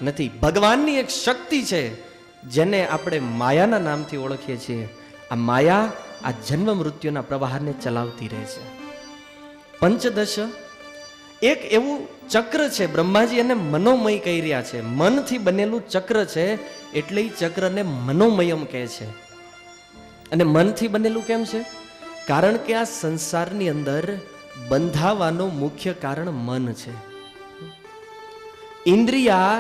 નથી. ભગવાનની એક શક્તિ છે જેને આપણે માયાના નામથી ઓળખીએ છીએ. આ માયા આ જન્મ મૃત્યુના પ્રવાહને ચલાવતી રહે છે. પંચદશ એક એવું ચક્ર છે, બ્રહ્માજી એને મનોમય કહી રહ્યા છે. મનથી બનેલું ચક્ર છે, એટલે એ ચક્રને મનોમયમ કહે છે. અને મનથી બનેલું કેમ છે? કારણ કે આ સંસારની અંદર બંધાવાનું મુખ્ય કારણ મન છે. ઇન્દ્રિયા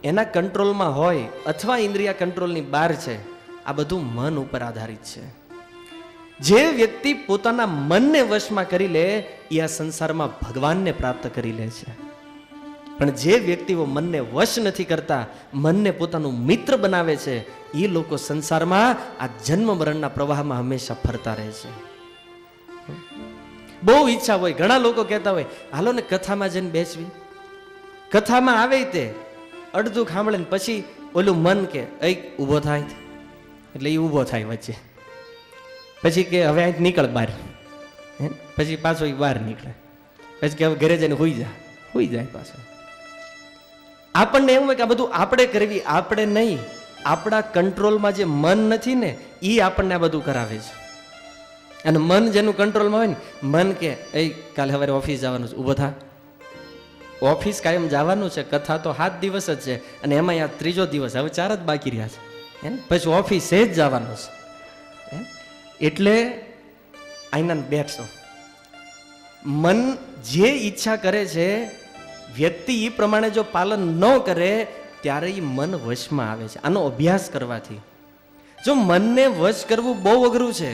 એના કંટ્રોલમાં હોય અથવા ઇન્દ્રિયા કંટ્રોલની બહાર છે, આ બધું મન ઉપર આધારિત છે. જે વ્યક્તિ પોતાના મનને વશમાં કરી લે એ આ સંસારમાં ભગવાનને પ્રાપ્ત કરી લે છે. પણ જે વ્યક્તિઓ મનને વશ નથી કરતા, મનને પોતાનું મિત્ર બનાવે છે, એ લોકો સંસારમાં આ જન્મ મરણના પ્રવાહમાં હંમેશા ફરતા રહે છે. બહુ ઈચ્છા હોય, ઘણા લોકો કહેતા હોય હાલો ને કથામાં જઈને બેસવી. કથામાં આવે તે અડધું સાંભળે ને પછી ઓલું મન કે ઊભો થાય, એટલે એ ઊભો થાય વચ્ચે. પછી કે હવે અહીં નીકળ બહાર, પછી પાછો એ બહાર નીકળે. પછી કે હવે ઘરે જઈને હુઈ જાય પાછો. આપણને એવું હોય કે આ બધું આપણે કરવી, આપણે નહીં. આપણા કંટ્રોલમાં જે મન નથી ને એ આપણને આ બધું કરાવે છે. અને મન જેનું કંટ્રોલમાં હોય ને, મન કે કાલે સવારે ઓફિસ જવાનું છે, ઊભો થા. ઓફિસ કાયમ જવાનું છે, કથા તો 7 દિવસ જ છે, અને એમાં આ 3જો દિવસ, હવે 4 જ બાકી રહ્યા છે. પછી ઓફિસે જ જવાનું છે. એટલે આઈના બેઠશો. મન જે ઈચ્છા કરે છે, વ્યક્તિ એ પ્રમાણે જો પાલન ન કરે ત્યારે એ મન વશમાં આવે છે. આનો અભ્યાસ કરવાથી. જો મનને વશ કરવું બહુ અઘરું છે.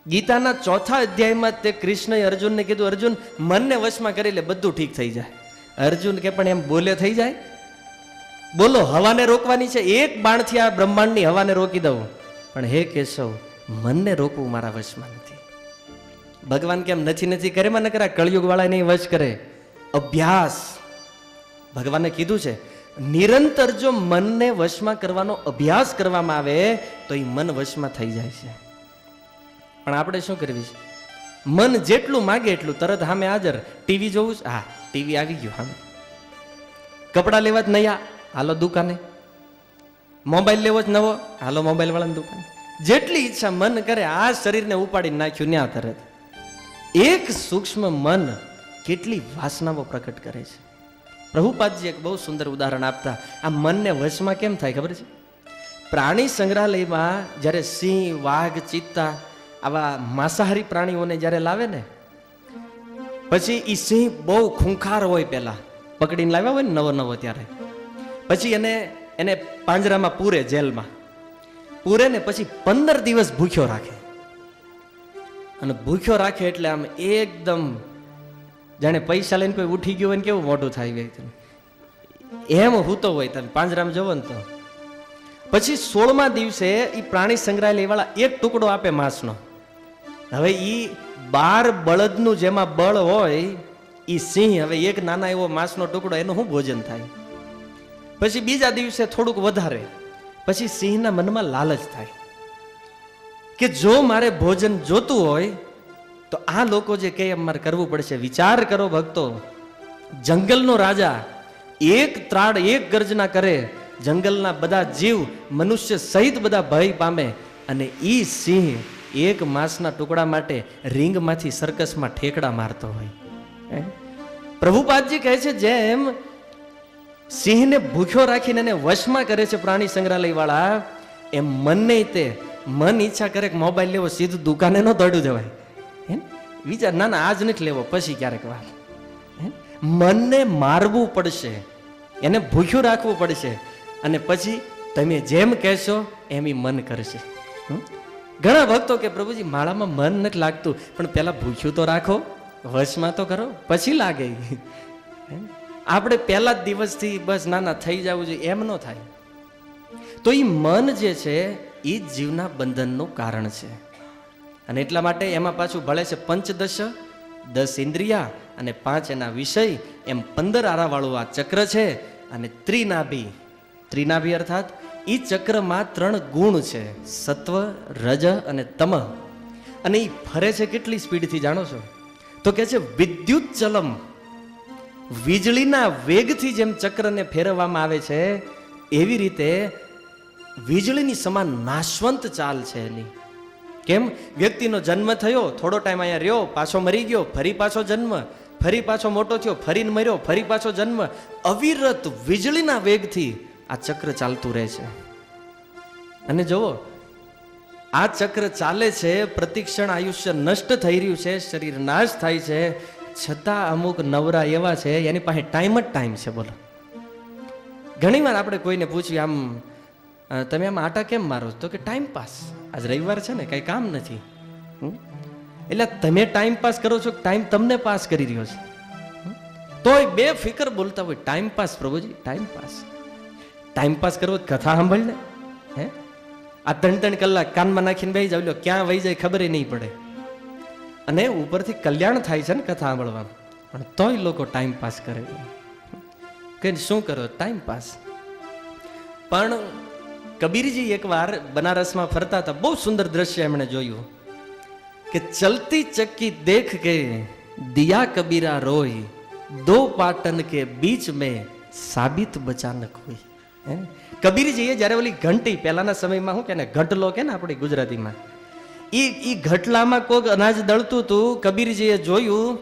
ગીતાના 4થા અધ્યાયમાં તે કૃષ્ણએ અર્જુનને કીધું, અર્જુન મનને વશમાં કરી લે, બધું ઠીક થઈ જાય. અર્જુન કે પણ એમ બોલે થઈ જાય? બોલો, હવાને રોકવાની છે, એક બાણથી આ બ્રહ્માંડની હવાને રોકી દઉં, પણ હે કેશવ, મનને રોકવું મારા વશમાં નથી. ભગવાન કેમ નથી કરે માં ન કરે, કળિયુગ વાળા નહીં વશ કરે. અભ્યાસ. ભગવાને કીધું છે નિરંતર જો મનને વશમાં કરવાનો અભ્યાસ કરવામાં આવે તો એ મન વશમાં થઈ જાય છે. પણ આપણે શું કરવી છે? મન જેટલું માગે એટલું તરત સામે હાજર. ટીવી જોવું છે, હા ટીવી આવી ગયું સામે. કપડા લેવા જ નહીં, હાલો દુકાને. મોબાઈલ લેવો જ નવો, હાલો મોબાઈલ વાળાની દુકાને. જેટલી ઈચ્છા મન કરે આ શરીરને ઉપાડી નાખ્યું ન્યા તરત. એક સૂક્ષ્મ મન કેટલી વાસનાઓ પ્રકટ કરે છે. પ્રભુપાદજી એક બહુ સુંદર ઉદાહરણ આપતા આ મનને વશમાં કેમ થાય ખબર છે? પ્રાણી સંગ્રહાલયમાં જ્યારે સિંહ, વાઘ, ચિત્તા આવા માંસાહારી પ્રાણીઓને જ્યારે લાવે ને, પછી એ સિંહ બહુ ખૂંખાર હોય, પેલા પકડીને લાવ્યા હોય ને નવો ત્યારે, પછી એને પાંજરામાં પૂરે, જેલમાં પૂરે ને પછી 15 દિવસ ભૂખ્યો રાખે. અને ભૂખ્યો રાખે એટલે આમ એકદમ જાણે પૈસા લઈને કોઈ ઉઠી ગયો હોય ને કેવું મોઢું થાય ગયું એમ હૂતો હોય. તમે પાંજરામાં જવો ને તો પછી 16મા દિવસે એ પ્રાણી સંગ્રહાલય વાળા એક ટુકડો આપે માંસનો. હવે ઈ 12 બળદનું જેમાં બળ હોય ઈ સિંહ, હવે એક નાના એવો માંસનો ટુકડો, એનું શું ભોજન થાય? પછી બીજા દિવસે થોડુંક વધારે. પછી સિંહના મનમાં લાલચ થાય કે જો મારે ભોજન જોતું હોય તો આ લોકો જે કહે એમ મારે કરવું પડશે. વિચાર કરો ભક્તો, જંગલનો રાજા એક ત્રાડ, એક ગર્જના કરે, જંગલના બધા જીવ, મનુષ્ય સહિત બધા ભય પામે, અને ઈ સિંહ એક માંસના ટુકડા માટે રીંગમાંથી સર્કસમાં ઠેકડા મારતો હોય. પ્રભુપાદજી કહે છે જેમ સિંહને ભૂખ્યો રાખીને એને વશમાં કરે છે પ્રાણી સંગ્રહાલય વાળા, એમ મનને તે મન ઈચ્છા કરે કે મોબાઈલ લેવો, સીધું દુકાને ન દોડું જવાય. વિચાર, ના આજ નથી લેવો, પછી ક્યારેક વાર. મનને મારવું પડશે, એને ભૂખ્યું રાખવું પડશે, અને પછી તમે જેમ કહેશો એમ મન કરશે. ઘણા ભક્તો કે પ્રભુજી માળામાં મન નથી લાગતું, પણ પેલા ભૂખ્યું તો રાખો, વશમાં તો કરો, પછી લાગે. આપણે પહેલા જ દિવસથી બસ નાના થઈ જવું જોઈએ એમ ન થાય. તો એ મન જે છે એ જ જીવના બંધનનું કારણ છે. અને એટલા માટે એમાં પાછું ભળે છે પંચદશ, 10 ઇન્દ્રિયા અને 5 એના વિષય, એમ 15 આરાવાળું આ ચક્ર છે. અને ત્રિનાભી અર્થાત એ ચક્રમાં 3 ગુણ છે, સત્વ, રજ અને તમ. અને એ ફરે છે કેટલી સ્પીડથી જાણો છો? તો કે છે વિદ્યુત ચલમ. વીજળીના વેગથી જેમ ચક્રને ફેરવવામાં આવે છે એવી રીતે વીજળીની સમાન નાશવંત ચાલ છે એની. કેમ? વ્યક્તિનો જન્મ થયો, થોડો ટાઈમ અહીંયા રહ્યો, પાછો મરી ગયો, ફરી પાછો જન્મ, ફરી પાછો મોટો થયો, ફરીને મર્યો, ફરી પાછો જન્મ. અવિરત વીજળીના વેગથી આ ચક્ર ચાલતું રહે છે. અને જુઓ, આ ચક્ર ચાલે છે, પ્રતિક્ષણ આયુષ્ય નષ્ટ થઈ રહ્યું છે, શરીર નાશ થાય છે, છતાં અમુક નવરા એવા છે એની પાસે ટાઈમ જ ટાઈમ છે. બોલો, ઘણી વાર આપણે કોઈને પૂછ્યું, આમ તમે આમ આટા કેમ મારો? તો કે ટાઈમ પાસ, આજ રવિવાર છે ને, કઈ કામ નથી. એટલે તમે ટાઈમ પાસ કરો છો, ટાઈમ તમને પાસ કરી રહ્યો છે. તોય બે ફિકર બોલતા હોય, ટાઈમ પાસ પ્રભુજી, ટાઈમ પાસ. ટાઈમ પાસ કરવો કથા સાંભળ ને. હે, આ 3-3 કલાક કાનમાં નાખીને બેસી જાવ, ક્યાં વહી જાય ખબર નહીં પડે. અને ઉપરથી કલ્યાણ થાય છે ને કથા સાંભળવામાં, પણ તોય લોકો ટાઈમ પાસ કરે. કે શું કરો? Time pass. પણ કબીરજી એકવાર બનારસમાં ફરતા હતા, બહુ સુંદર દ્રશ્ય એમણે જોયું કે ચલતી ચક્કી દેખ કે દિયા કબીરા રોય, દો પાટન કે બીચ મેં સાબિત બચાનક હોય. કબીરજીએ જ્યારે ઓલી ઘંટી, પહેલાના સમયમાં શું કે ને, ઘંટલો કે ને આપણી ગુજરાતીમાં, ઈ ઘટલામાં કોક અનાજ દળતું હતું. કબીરજીએ જોયું,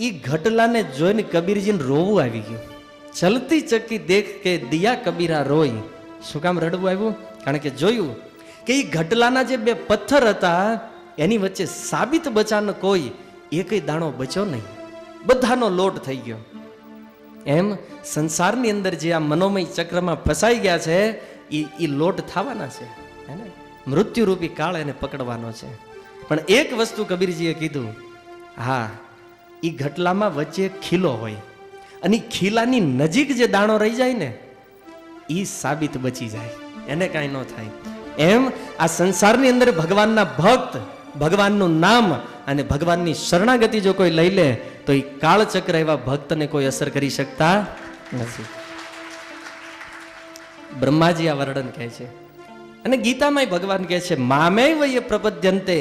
ઈ ઘટલાને જોઈને કબીરજીને રોવું આવી ગયું. ચલતી ચક્કી દેખ કે દિયા કબીરા રોય. શું કામ રડવું આવ્યું? કારણ કે જોયું કે ઈ ઘટલાના જે 2 પથ્થર હતા એની વચ્ચે સાબિત બચાન કોઈ એકય દાણો બચ્યો નહીં, બધાનો લોટ થઈ ગયો. એમ સંસારની અંદર જે આ મનોમય ચક્રમાં ફસાઈ ગયા છે એ લોટ થવાના છે, હે ને? મૃત્યુરૂપી કાળ એને પકડવાનો છે. પણ એક વસ્તુ કબીરજીએ કીધું, હા, એ ઘટલામાં વચ્ચે એક ખીલો હોય, અને ખીલાની નજીક જે દાણો રહી જાય ને, એ સાબિત બચી જાય, એને કાંઈ ન થાય. એમ આ સંસારની અંદર ભગવાનના ભક્ત, ભગવાનનું નામ અને ભગવાનની શરણાગતિ જો કોઈ લઈ લે તો એ કાળચક્ર એવા ભક્તને કોઈ અસર કરી શકતા નથી. બ્રહ્માજી આ વર્ણન કહે છે, અને ગીતામાં ભગવાન કહે છે, મામેય વય પ્રપદ્યંતે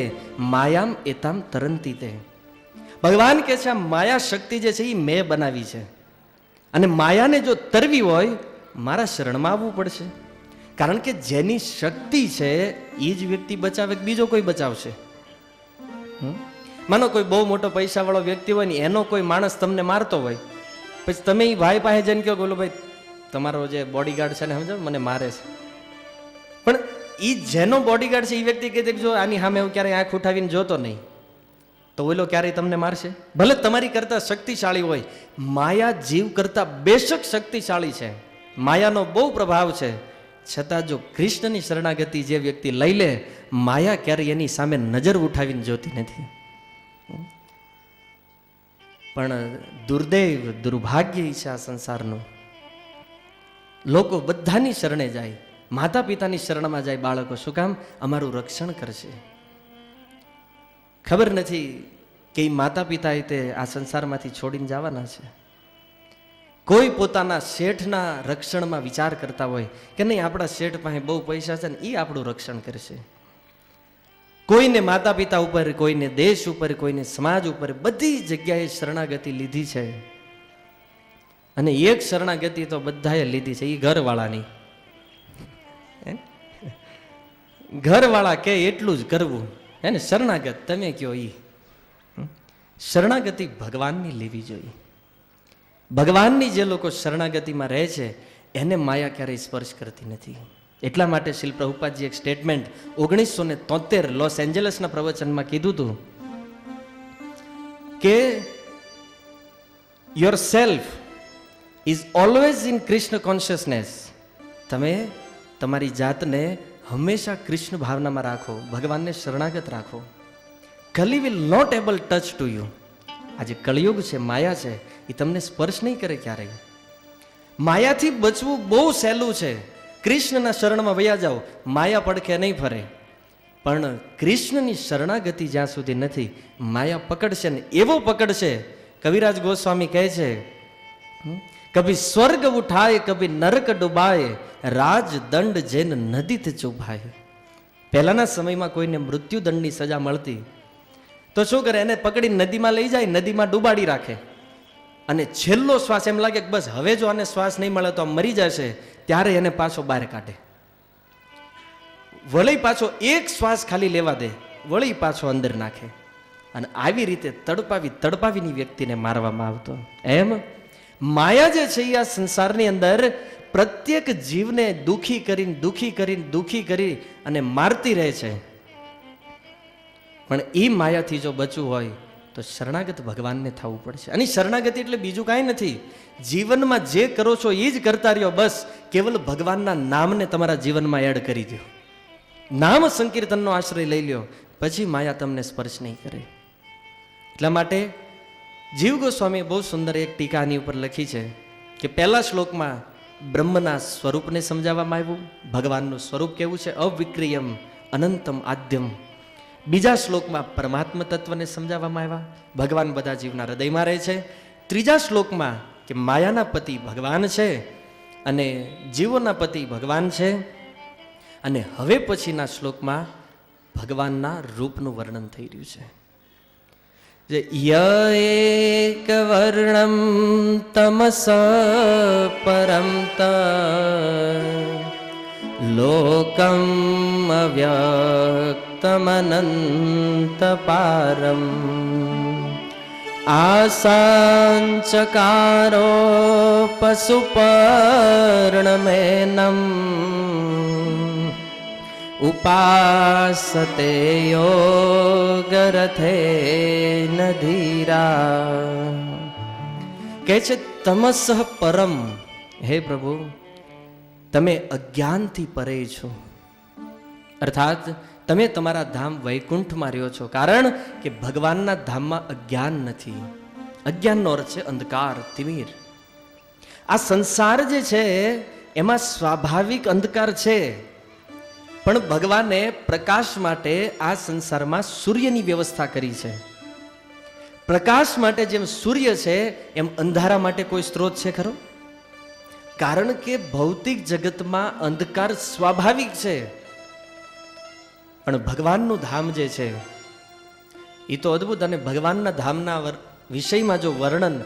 માયામ એતામ તરંતી તે. ભગવાન કહે છે, આ માયા શક્તિ જે છે એ મેં બનાવી છે, અને માયાને જો તરવી હોય મારા શરણમાં આવવું પડશે. કારણ કે જેની શક્તિ છે એ જ વ્યક્તિ બચાવે, બીજો કોઈ બચાવશે? માનો કોઈ બહુ મોટો પૈસા વાળો વ્યક્તિ હોય ને, એનો કોઈ માણસ તમને મારતો હોય, પછી તમે એ ભાઈ પાસે જઈને કહો, બોલો ભાઈ, તમારો જે બોડીગાર્ડ છે ને, સમજો મને મારે છે. પણ એ જેનો બોડીગાર્ડ છે એ વ્યક્તિ કહે છે કે જો આની સામે હું ક્યારેય આંખ ઉઠાવીને જોતો નહીં, તો ઓલો ક્યારેય તમને મારશે? ભલે તમારી કરતા શક્તિશાળી હોય, માયા જીવ કરતા બેશક શક્તિશાળી છે, માયાનો બહુ પ્રભાવ છે, છતાં જો કૃષ્ણની શરણાગતિ જે વ્યક્તિ લઈ લે, માયા ક્યારેય એની સામે નજર ઉઠાવીને જોતી નથી. પણ દુર્દૈવ, દુર્ભાગ્ય છે આ સંસારનું. લોકો બધાની શરણે જાય, માતા પિતાની શરણમાં જાય બાળકો. શું કામ? અમારું રક્ષણ કરશે. ખબર નથી કે માતા પિતા તે આ સંસારમાંથી છોડીને જવાના છે. કોઈ પોતાના શેઠના રક્ષણમાં વિચાર કરતા હોય કે નહીં, આપણા શેઠ પાસે બહુ પૈસા છે ને એ આપણું રક્ષણ કરશે. કોઈને માતા પિતા ઉપર, કોઈને દેશ ઉપર, કોઈને સમાજ ઉપર, બધી જગ્યાએ શરણાગતિ લીધી છે. અને એક શરણાગતિ તો બધાએ લીધી છે, એ ઘરવાળાની. ઘરવાળા કે એટલું જ કરવું, હે ને? શરણાગત તમે કયો ઈ. શરણાગતિ ભગવાનની લેવી જોઈએ. ભગવાનની જે લોકો શરણાગતિમાં રહે છે એને માયા ક્યારેય સ્પર્શ કરતી નથી. એટલા માટે શીલ પ્રભુપાદજી એક સ્ટેટમેન્ટ 1973 લોસ એન્જલસના પ્રવચનમાં કીધું હતું કે your self is always in Krishna consciousness. તમે તમારી જાતને હંમેશા કૃષ્ણ ભાવનામાં રાખો, ભગવાનને શરણાગત રાખો. Kali will not able touch to you. આજે કળિયુગ છે, માયા છે, એ તમને સ્પર્શ નહીં કરે ક્યારેય. માયાથી બચવું બહુ સહેલું છે. કૃષ્ણના શરણમાં વયા જાઓ, માયા પડખે નહીં ફરે. પણ કૃષ્ણની શરણાગતિ જ્યાં સુધી નથી, માયા પકડશે ને એવો પકડશે. કવિરાજ ગોસ્વામી કહે છે, કભી સ્વર્ગ ઉઠાય કભી નરક ડુબાય, રાજ દંડ જેન નદીત ચુભાય. પહેલાના સમયમાં કોઈને મૃત્યુદંડની સજા મળતી તો શું કરે? એને પકડી નદીમાં લઈ જાય, નદીમાં ડૂબાડી રાખે, અને છેલ્લો શ્વાસ એમ લાગે કે બસ હવે જો આને શ્વાસ નહીં મળે તો મરી જશે, ત્યારે એને પાછો બહાર કાઢે. વળી પાછો એક શ્વાસ ખાલી લેવા દે, વળી પાછો અંદર નાખે. અને આવી રીતે તડપાવીની વ્યક્તિને મારવામાં આવતો. એમ માયા જે છે એ આ સંસારની અંદર પ્રત્યેક જીવને દુખી કરી અને મારતી રહે છે. પણ એ માયાથી જો બચવું હોય તો શરણાગત ભગવાનને થવું પડશે. અને શરણાગતિ એટલે બીજું કાંઈ નથી. જીવનમાં જે કરો છો એ જ કરતા રહ્યો, બસ કેવલ ભગવાનના નામને તમારા જીવનમાં એડ કરી દો. નામ સંકીર્તનનો આશ્રય લઈ લ્યો, પછી માયા તમને સ્પર્શ નહીં કરે. એટલા માટે જીવ ગોસ્વામીએ બહુ સુંદર એક ટીકા આની ઉપર લખી છે કે પહેલા શ્લોકમાં બ્રહ્મના સ્વરૂપને સમજાવવામાં આવ્યું. ભગવાનનું સ્વરૂપ કેવું છે? અવિક્રિયમ અનંતમ આદ્યમ. બીજા શ્લોકમાં પરમાત્મા તત્વને સમજાવવામાં આવ્યા. ભગવાન બધા જીવના હૃદયમાં રહે છે. ત્રીજા શ્લોકમાં કે માયાના પતિ ભગવાન છે અને જીવોના પતિ ભગવાન છે. અને હવે પછીના શ્લોકમાં ભગવાનના રૂપનું વર્ણન થઈ રહ્યું છે. એક વર્ણમ તમસ પરમ લોકમ અવ્યક્તમનંત પારમ આસાંચકારો પશુપર્ણમેનમ ઉપાસતે યોગરથેન ધીરા. કહે છે તમસ પરમ, હે પ્રભુ તમે અજ્ઞાનથી પરે છો. અર્થાત તમે તમારા ધામ વૈકુંઠમાં રહ્યો છો, કારણ કે ભગવાનના ધામમાં અજ્ઞાન નથી. અજ્ઞાનનો અર્થ છે અંધકાર, તિમિર. આ સંસાર જે છે એમાં સ્વાભાવિક અંધકાર છે, પણ ભગવાને પ્રકાશ માટે આ સંસારમાં સૂર્યની વ્યવસ્થા કરી છે. પ્રકાશ માટે જેમ સૂર્ય છે એમ અંધારા માટે કોઈ સ્ત્રોત છે ખરો? કારણ કે ભૌતિક જગતમાં અંધકાર સ્વાભાવિક છે, પણ ભગવાનનું ધામ જે છે એ તો અદ્ભુત. અને ભગવાનના ધામના વિષયમાં જો વર્ણન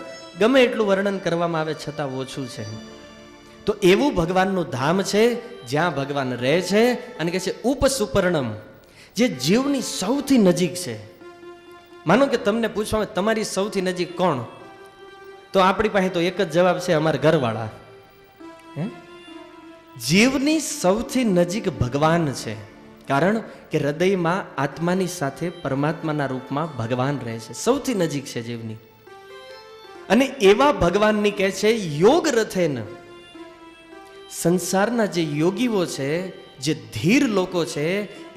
ગમે એટલું વર્ણન કરવામાં આવે છતાં ઓછું છે. તો એવું ભગવાનનું ધામ છે જ્યાં ભગવાન રહે છે. અને કહે છે ઉપસુપર્ણમ, જે જીવની સૌથી નજીક છે. માનો કે તમને પૂછવામાં તમારી સૌથી નજીક કોણ, તો આપણી પાસે તો એક જ જવાબ છે, અમારા ઘરવાળા. જીવની સૌથી નજીક ભગવાન છે, કારણ કે હૃદયમાં આત્માની સાથે પરમાત્માના રૂપમાં ભગવાન રહે છે, સૌથી નજીક છે જીવની. અને એવા ભગવાનની કહે છે યોગ રથેન. સંસારના જે યોગીઓ છે, જે ધીર લોકો છે,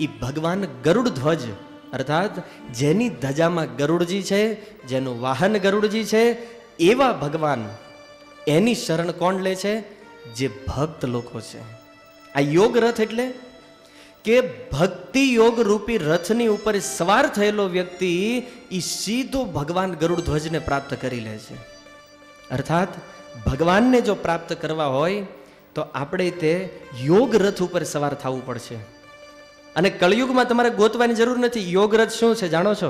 એ ભગવાન ગરુડ ધ્વજ, અર્થાત જેની ધજામાં ગરુડજી છે, જેનું વાહન ગરુડજી છે, એવા ભગવાન એની શરણ કોણ લે છે? જે ભક્ત લોકો છે. આ યોગ રથ એટલે કે ભક્તિ યોગ રૂપી રથની ઉપર સવાર થયેલો વ્યક્તિ એ સીધો ભગવાન ગરુડ ધ્વજને પ્રાપ્ત કરી લે છે. અર્થાત ભગવાનને જો પ્રાપ્ત કરવા હોય તો આપણે તે યોગ રથ ઉપર સવાર થવું પડશે. અને કળિયુગમાં તમારે ગોતવાની જરૂર નથી. યોગ રથ શું છે જાણો છો?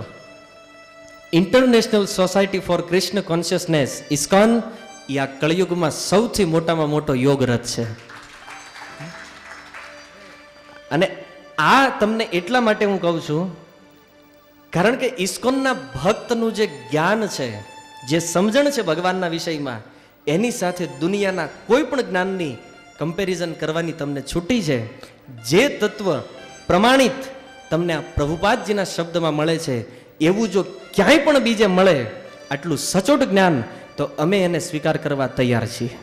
International Society for Krishna Consciousness, ISKCON, એ આ કળિયુગમાં સૌથી મોટામાં મોટો યોગ રથ છે. અને આ તમને એટલા માટે હું કહું છું કારણ કે ઇસ્કોનના ભક્તનું જે જ્ઞાન છે, જે સમજણ છે ભગવાનના વિષયમાં, એની સાથે દુનિયાના કોઈ પણ જ્ઞાનની કમ્પેરિઝન કરવાની તમને છૂટી છે. જે તત્વ પ્રમાણિત તમને આ પ્રભુપાદજીના શબ્દમાં મળે છે એવું જો ક્યાંય પણ બીજે મળે આટલું સચોટ જ્ઞાન, તો અમે એને સ્વીકાર કરવા તૈયાર છીએ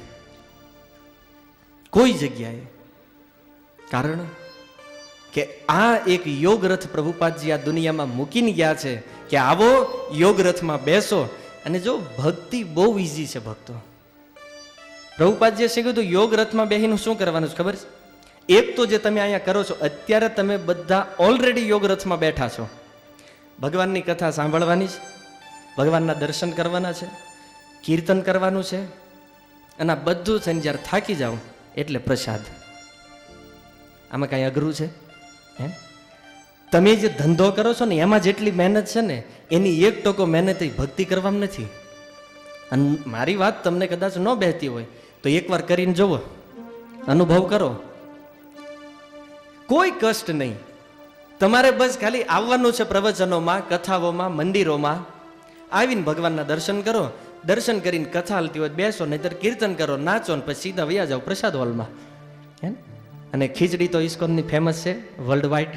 કોઈ જગ્યાએ. કારણ કે આ એક યોગ રથ પ્રભુપાદજી આ દુનિયામાં મૂકીને ગયા છે કે આવો યોગ રથમાં બેસો. અને જો ભક્તિ બહુ ઈઝી છે ભક્તો. પ્રભુપાદજીએ શું કીધું? યોગ રથમાં બેસીને શું કરવાનું છે ખબર છે? એક તો જે તમે અહીંયા કરો છો, અત્યારે તમે બધા ઓલરેડી યોગ રથમાં બેઠા છો. ભગવાનની કથા સાંભળવાની છે, ભગવાનના દર્શન કરવાના છે, કીર્તન કરવાનું છે, અને આ બધું થઈને જ્યારે થાકી જાઓ એટલે પ્રસાદ. આમાં કાંઈ અઘરું છે? તમે જે ધંધો કરો છો ને એમાં જેટલી મહેનત છે ને એની 1% મહેનત ભક્તિ કરવામાં નથી. અને મારી વાત તમને કદાચ ન બેસતી હોય તો એકવાર કરીને જુઓ, અનુભવ કરો. કોઈ કષ્ટ નહીં. તમારે બસ ખાલી આવવાનું છે પ્રવચનોમાં, કથાઓમાં, મંદિરોમાં આવીને ભગવાનના દર્શન કરો. દર્શન કરીને કથા હાલતી હોય બેસો, નહીતર કીર્તન કરો, નાચો ને પછી સીધા વયા જાઓ પ્રસાદ હોલમાં. હે, અને ખીચડી તો ઇસ્કોનની ફેમસ છે વર્લ્ડ વાઇડ.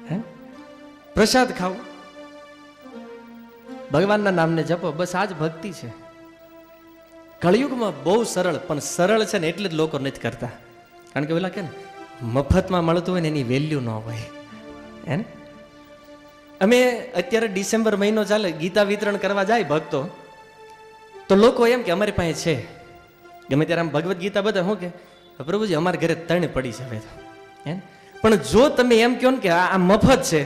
હે, પ્રસાદ ખાઓ, ભગવાનના નામને જપો, બસ આ જ ભક્તિ છે. કળિયુગમાં બહુ સરળ, પણ સરળ છે ને એટલે જ લોકો નથી કરતા. કારણ કે ઓલા કે ને મફતમાં મળતું હોય ને એની વેલ્યુ ન હોય. હે ને, અમે અત્યારે ડિસેમ્બર મહિનો ચાલે, ગીતા વિતરણ કરવા જાય ભક્તો, તો લોકો એમ કે અમારી પાસે છે, ગમે ત્યારે આમ ભગવદ્ ગીતા બધા શું કે પ્રભુજી અમારા ઘરે 3 પડી છે હવે તો. હે, પણ જો તમે એમ કહો ને કે આ મફત છે,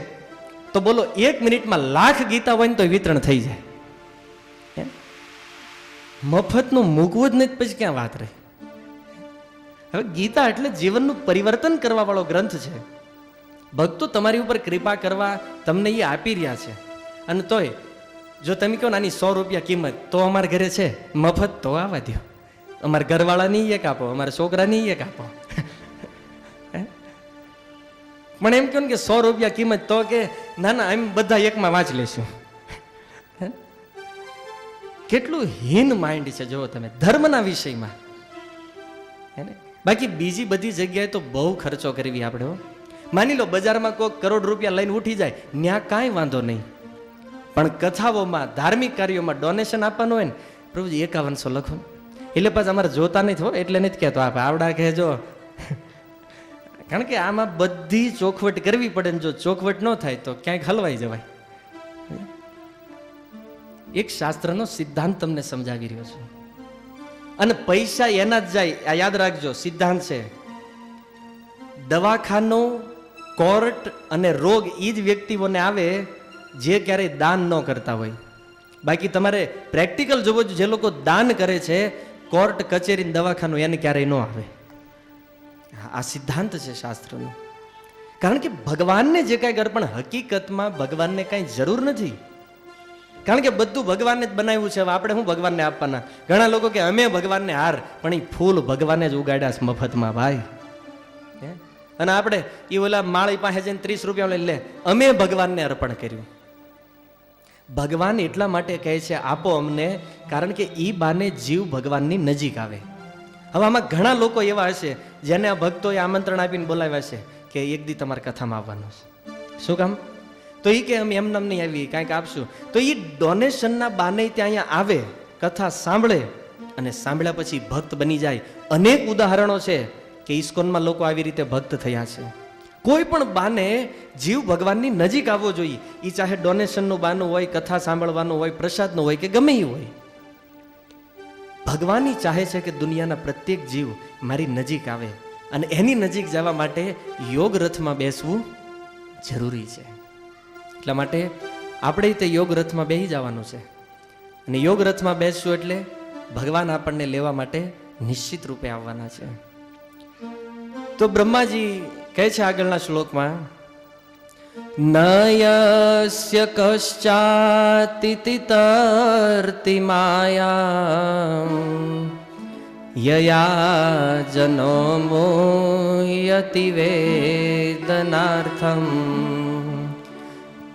તો બોલો 1 મિનિટમાં 1,00,000 ગીતા હોય ને તો વિતરણ થઈ જાય. મફતનું મૂકવું જ નહીં પછી ક્યાં વાત રહી. હવે ગીતા એટલે જીવનનું પરિવર્તન કરવા વાળો ગ્રંથ છે. ભક્તો તમારી ઉપર કૃપા કરવા તમને એ આપી રહ્યા છે. અને તોય જો તમે કહો ને આની 100 રૂપિયા કિંમત, તો અમારા ઘરે છે મફત, તો આવવા દો. અમારા ઘરવાળાની એક આપો, અમારા છોકરાની એક આપો. પણ એમ કહો ને કે 100 રૂપિયા કિંમત, તો કે ના ના એમ બધા એકમાં વાંચ લેશું. કેટલું હીન માઇન્ડ છે જો તમે ધર્મના વિષયમાં. બાકી બીજી બધી જગ્યાએ તો બહુ ખર્ચો કરવી આપણે. માની લો બજારમાં કોઈ કરોડ રૂપિયા લઈને ઉઠી જાય, ત્યાં કાંઈ વાંધો નહીં. પણ કથાઓમાં, ધાર્મિક કાર્યોમાં ડોનેશન આપવાનું હોય ને, પ્રભુજી 5100 લખો. એટલે પાછા અમારે જોતા નથી હો, એટલે નથી કહેતો આપ આવડા કહેજો. કારણ કે આમાં બધી ચોખવટ કરવી પડે ને જો ચોખવટ ન થાય તો ક્યાંક હલવાઈ જવાય. એક શાસ્ત્રનો સિદ્ધાંત તમને સમજાવી રહ્યો છું. અને પૈસા એના જ જાય, આ યાદ રાખજો, સિદ્ધાંત છે. દવાખાનું, કોર્ટ અને રોગ એ જ વ્યક્તિઓને આવે જે ક્યારેય દાન ન કરતા હોય. બાકી તમારે પ્રેક્ટિકલ જોવો, જે લોકો દાન કરે છે, કોર્ટ, કચેરી, દવાખાનું એને ક્યારેય ન આવે. આ સિદ્ધાંત છે શાસ્ત્રનો. કારણ કે ભગવાનને જે કાંઈ કર, પણ હકીકતમાં ભગવાનને કાંઈ જરૂર નથી. કારણ કે બધું ભગવાનને જ બનાવ્યું છે. હવે આપણે શું ભગવાનને આપવાના? ઘણા લોકો કે અમે ભગવાનને હાર, પણ એ ફૂલ ભગવાને જ ઉગાડ્યા છે મફતમાં ભાઈ. અને આપણે એ ઓલા માળી પાસે જઈને 30 રૂપિયા લઈ લે, અમે ભગવાનને અર્પણ કર્યું. ભગવાન એટલા માટે કહે છે આપો અમને, કારણ કે એ બાને જીવ ભગવાનની નજીક આવે. હવે આમાં ઘણા લોકો એવા હશે જેને આ ભક્તોએ આમંત્રણ આપીને બોલાવ્યા છે કે એક દી તમારી કથામાં આવવાનું છે. શું કામ? તો એ કે અમે એમને નહીં આવી, કાંઈક આપશું. તો એ ડોનેશનના બાને ત્યાં અહીંયા આવે, કથા સાંભળે, અને સાંભળ્યા પછી ભક્ત બની જાય. અનેક ઉદાહરણો છે કે ઇસ્કોનમાં લોકો આવી રીતે ભક્ત થયા છે. કોઈ પણ બાને જીવ ભગવાનની નજીક આવવો જોઈએ. એ ચાહે ડોનેશનનું બાનું હોય, કથા સાંભળવાનું હોય, પ્રસાદનું હોય કે ગમે એ હોય. ભગવાન ચાહે છે કે દુનિયાના પ્રત્યેક જીવ મારી નજીક આવે, અને એની નજીક જવા માટે યોગ રથમાં બેસવું જરૂરી છે. એટલા માટે આપણે તે યોગ રથમાં બેસી જવાનું છે. અને યોગ રથમાં બેસશું એટલે ભગવાન આપણને લેવા માટે નિશ્ચિત રૂપે આવવાના છે. તો બ્રહ્માજી કહે છે આગળના શ્લોકમાં, નયસ્ય કશ્ચાતિતિ તર્તિ માયા યયા જનો મોયતિ વેદનાર્થમ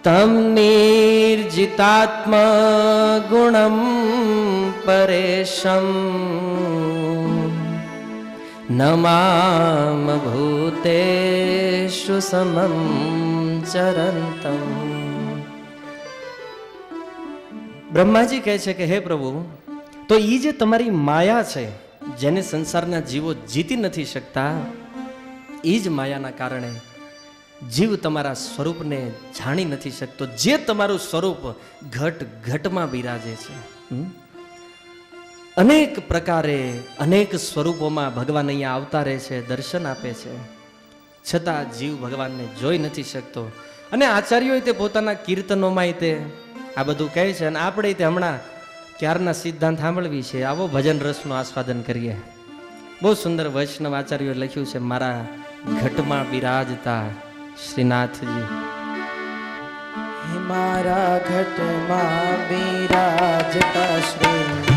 તમ નિર્જિતાત્મ ગુણમ પરેશમ નમામ ભૂતેષુ સમમ ચરંતમ. બ્રહ્માજી કહે છે કે હે પ્રભુ, તો એ જે તમારી માયા છે, જેને સંસારના જીવો જીતી નથી શકતા, એ જ માયાના કારણે જીવ તમારા સ્વરૂપને જાણી નથી શકતો. જે તમારું સ્વરૂપ ઘટ ઘટમાં બિરાજે છે. અનેક પ્રકારે, અનેક સ્વરૂપોમાં ભગવાન અહીંયા આવતા રહે છે, દર્શન આપે છે, છતાં જીવ ભગવાનને જોઈ નથી શકતો. અને આચાર્યોએ તે પોતાના કીર્તનોમાં તે આ બધું કહે છે. અને આપણે તે હમણાં ક્યારના સિદ્ધાંત સાંભળવી છે. આવો ભજન રસનું આસ્વાદન કરીએ. બહુ સુંદર વૈષ્ણવ આચાર્યોએ લખ્યું છે, મારા ઘટમાં બિરાજતા શ્રીનાથજી. મારા ઘટમાં બિરાજતા શ્રી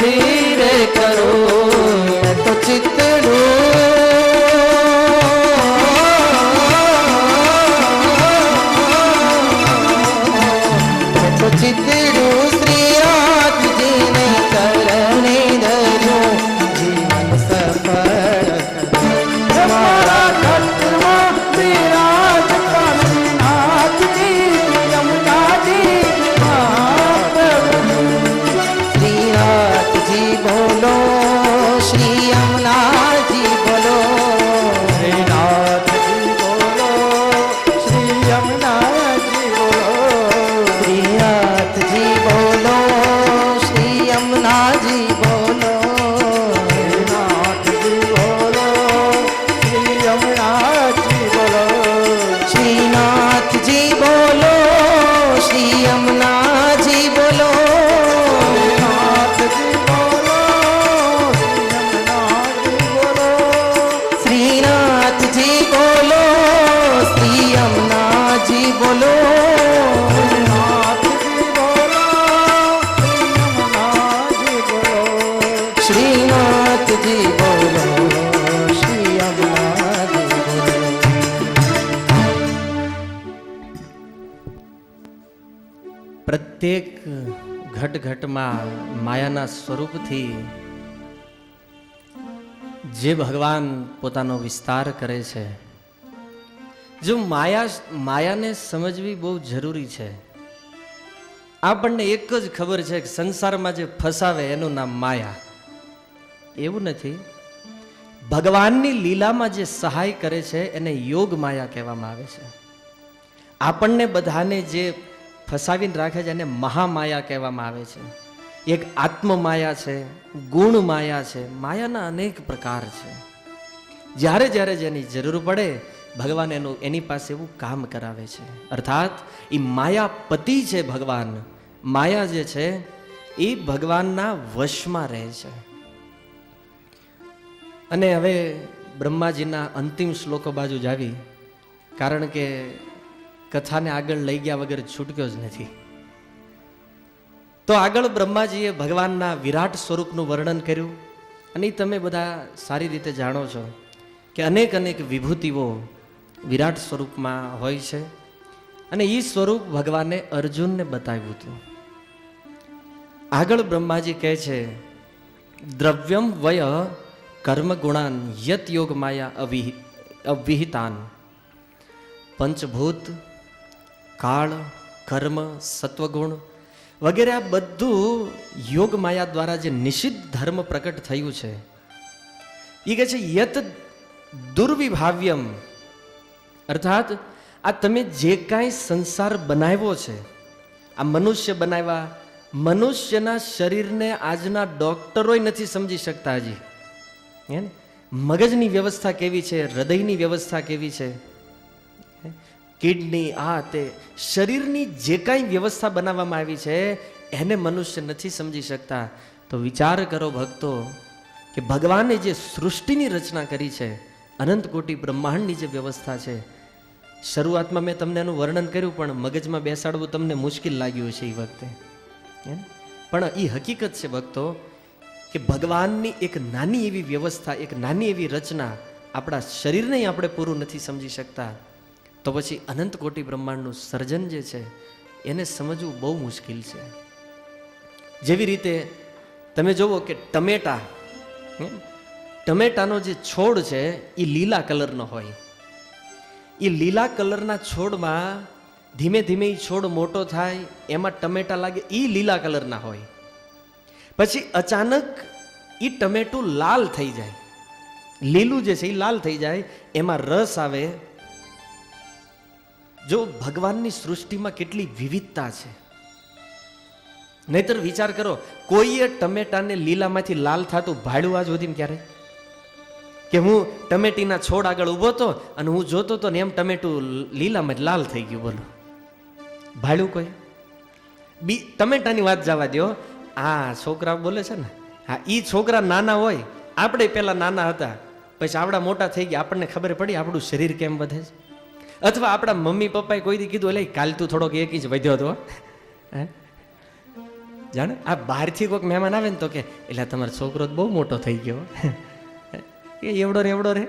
નથી રે કરો તો ચિતડું તો ચિતડું શ્રીનાથજીને ચરણે ધર્યું જીવન સફળ મારા ઘટમાં વિરાજતા શ્રીનાથજી યમુનાજી શ્રીનાથજી બોલો શ્રી યમુનાજી બોલો શ્રીનાથજી બોલો શ્રી યમુનાજી બોલો શ્રીનાથજી બોલો શ્રી યમુનાજી બોલો શ્રીનાથજી બોલો શ્રી યમુનાજી બોલો શ્રીનાથજી બોલો શ્રી યમુનાજી બોલો શ્રીનાથજી બોલો શ્રી યમુનાજી બોલો શ્રીનાથજી બોલો શ્રી યમુનાજી બોલો પ્રત્યેક ઘટઘટમાં માયાના સ્વરૂપથી જે ભગવાન પોતાનો વિસ્તાર કરે છે, જો માયાને સમજવી બહુ જરૂરી છે. આપણને એક જ ખબર છે કે સંસારમાં જે ફસાવે એનું નામ માયા. એવું નથી. ભગવાનની લીલામાં જે સહાય કરે છે એને યોગ માયા કહેવામાં આવે છે. આપણને બધાને જે ફસાવીને રાખે છે એને મહામાયા કહેવામાં આવે છે. એક આત્મમાયા છે, ગુણ માયા છે. માયાના અનેક પ્રકાર છે. જ્યારે જ્યારે જેની જરૂર પડે ભગવાન એની પાસે એવું કામ કરાવે છે. અર્થાત એ માયાપતિ છે ભગવાન. માયા જે છે એ ભગવાનના વશમાં રહે છે. અને હવે બ્રહ્માજીના અંતિમ શ્લોકો બાજુ જ આવી, કારણ કે કથાને આગળ લઈ ગયા વગર છૂટક્યો જ નથી. તો આગળ બ્રહ્માજીએ ભગવાનના વિરાટ સ્વરૂપનું વર્ણન કર્યું. અને તમે બધા સારી રીતે જાણો છો કે અનેક અનેક વિભૂતિઓ વિરાટ સ્વરૂપમાં હોય છે. અને એ સ્વરૂપ ભગવાને અર્જુનને બતાવ્યું હતું. આગળ બ્રહ્માજી કહે છે, દ્રવ્યમ વય કર્મ ગુણાન યત યોગ માયા અવિહિતાન પંચભૂત કાળ કર્મ સત્વગુણ વગેરે આ બધું યોગ માયા દ્વારા જે નિષિદ્ધ ધર્મ પ્રકટ થયું છે એ કહે છે યત દુર્વિભાવ્યમ. અર્થાત આ તમે જે કાંઈ સંસાર બનાવ્યો છે, આ મનુષ્ય બનાવ્યા, મનુષ્યના શરીરને આજના ડોક્ટરોય નથી સમજી શકતા. હજી મગજની વ્યવસ્થા કેવી છે, હૃદયની વ્યવસ્થા કેવી છે, કિડની, આ તે શરીરની જે કાંઈ વ્યવસ્થા બનાવવામાં આવી છે એને મનુષ્ય નથી સમજી શકતા. તો વિચાર કરો ભક્તો કે ભગવાને જે સૃષ્ટિની રચના કરી છે, અનંત કોટી બ્રહ્માંડની જે વ્યવસ્થા છે, શરૂઆતમાં મેં તમને એનું વર્ણન કર્યું પણ મગજમાં બેસાડવું તમને મુશ્કેલ લાગ્યું છે એ વખતે. પણ એ હકીકત છે ભક્તો કે ભગવાનની એક નાની એવી વ્યવસ્થા, એક નાની એવી રચના આપણા શરીરને આપણે પૂરું નથી સમજી શકતા, તો પછી અનંત કોટી બ્રહ્માંડનું સર્જન જે છે એને સમજવું બહુ મુશ્કેલ છે. જેવી રીતે તમે જુઓ કે ટમેટાનો જે છોડ છે એ લીલા કલરનો હોય. એ લીલા કલરના છોડમાં ધીમે ધીમે એ છોડ મોટો થાય, એમાં ટમેટા લાગે, એ લીલા કલરના હોય. પછી અચાનક એ ટમેટું લાલ થઈ જાય, લીલું જે છે એ લાલ થઈ જાય, એમાં રસ આવે. જો ભગવાનની સૃષ્ટિમાં કેટલી વિવિધતા છે. નહીતર વિચાર કરો, કોઈએ ટમેટાને લીલામાંથી લાલ થતું ભાડ્યું આજ સુધી ક્યારે? કે હું ટમેટીના છોડ આગળ ઊભો હતો અને હું જોતો હતો ને એમ ટમેટું લીલામાં લાલ થઈ ગયું, બોલો ભાડ્યું કોઈ? ટમેટાની વાત જવા દો, આ છોકરા બોલે છે ને, હા, એ છોકરા નાના હોય, આપણે પેલા નાના હતા, પછી આવડા મોટા થઈ ગયા, આપણને ખબર પડી આપણું શરીર કેમ વધે છે. અથવા આપણા મમ્મી પપ્પાએ કોઈ દી કીધું, એટલે કાલ તું થોડોક 1 ઇંચ વધ્યો હતો, જાણે આ બહારથી કોઈક મહેમાન આવે ને તો કે એટલે તમારો છોકરો તો બહુ મોટો થઈ ગયો એ એવડો રે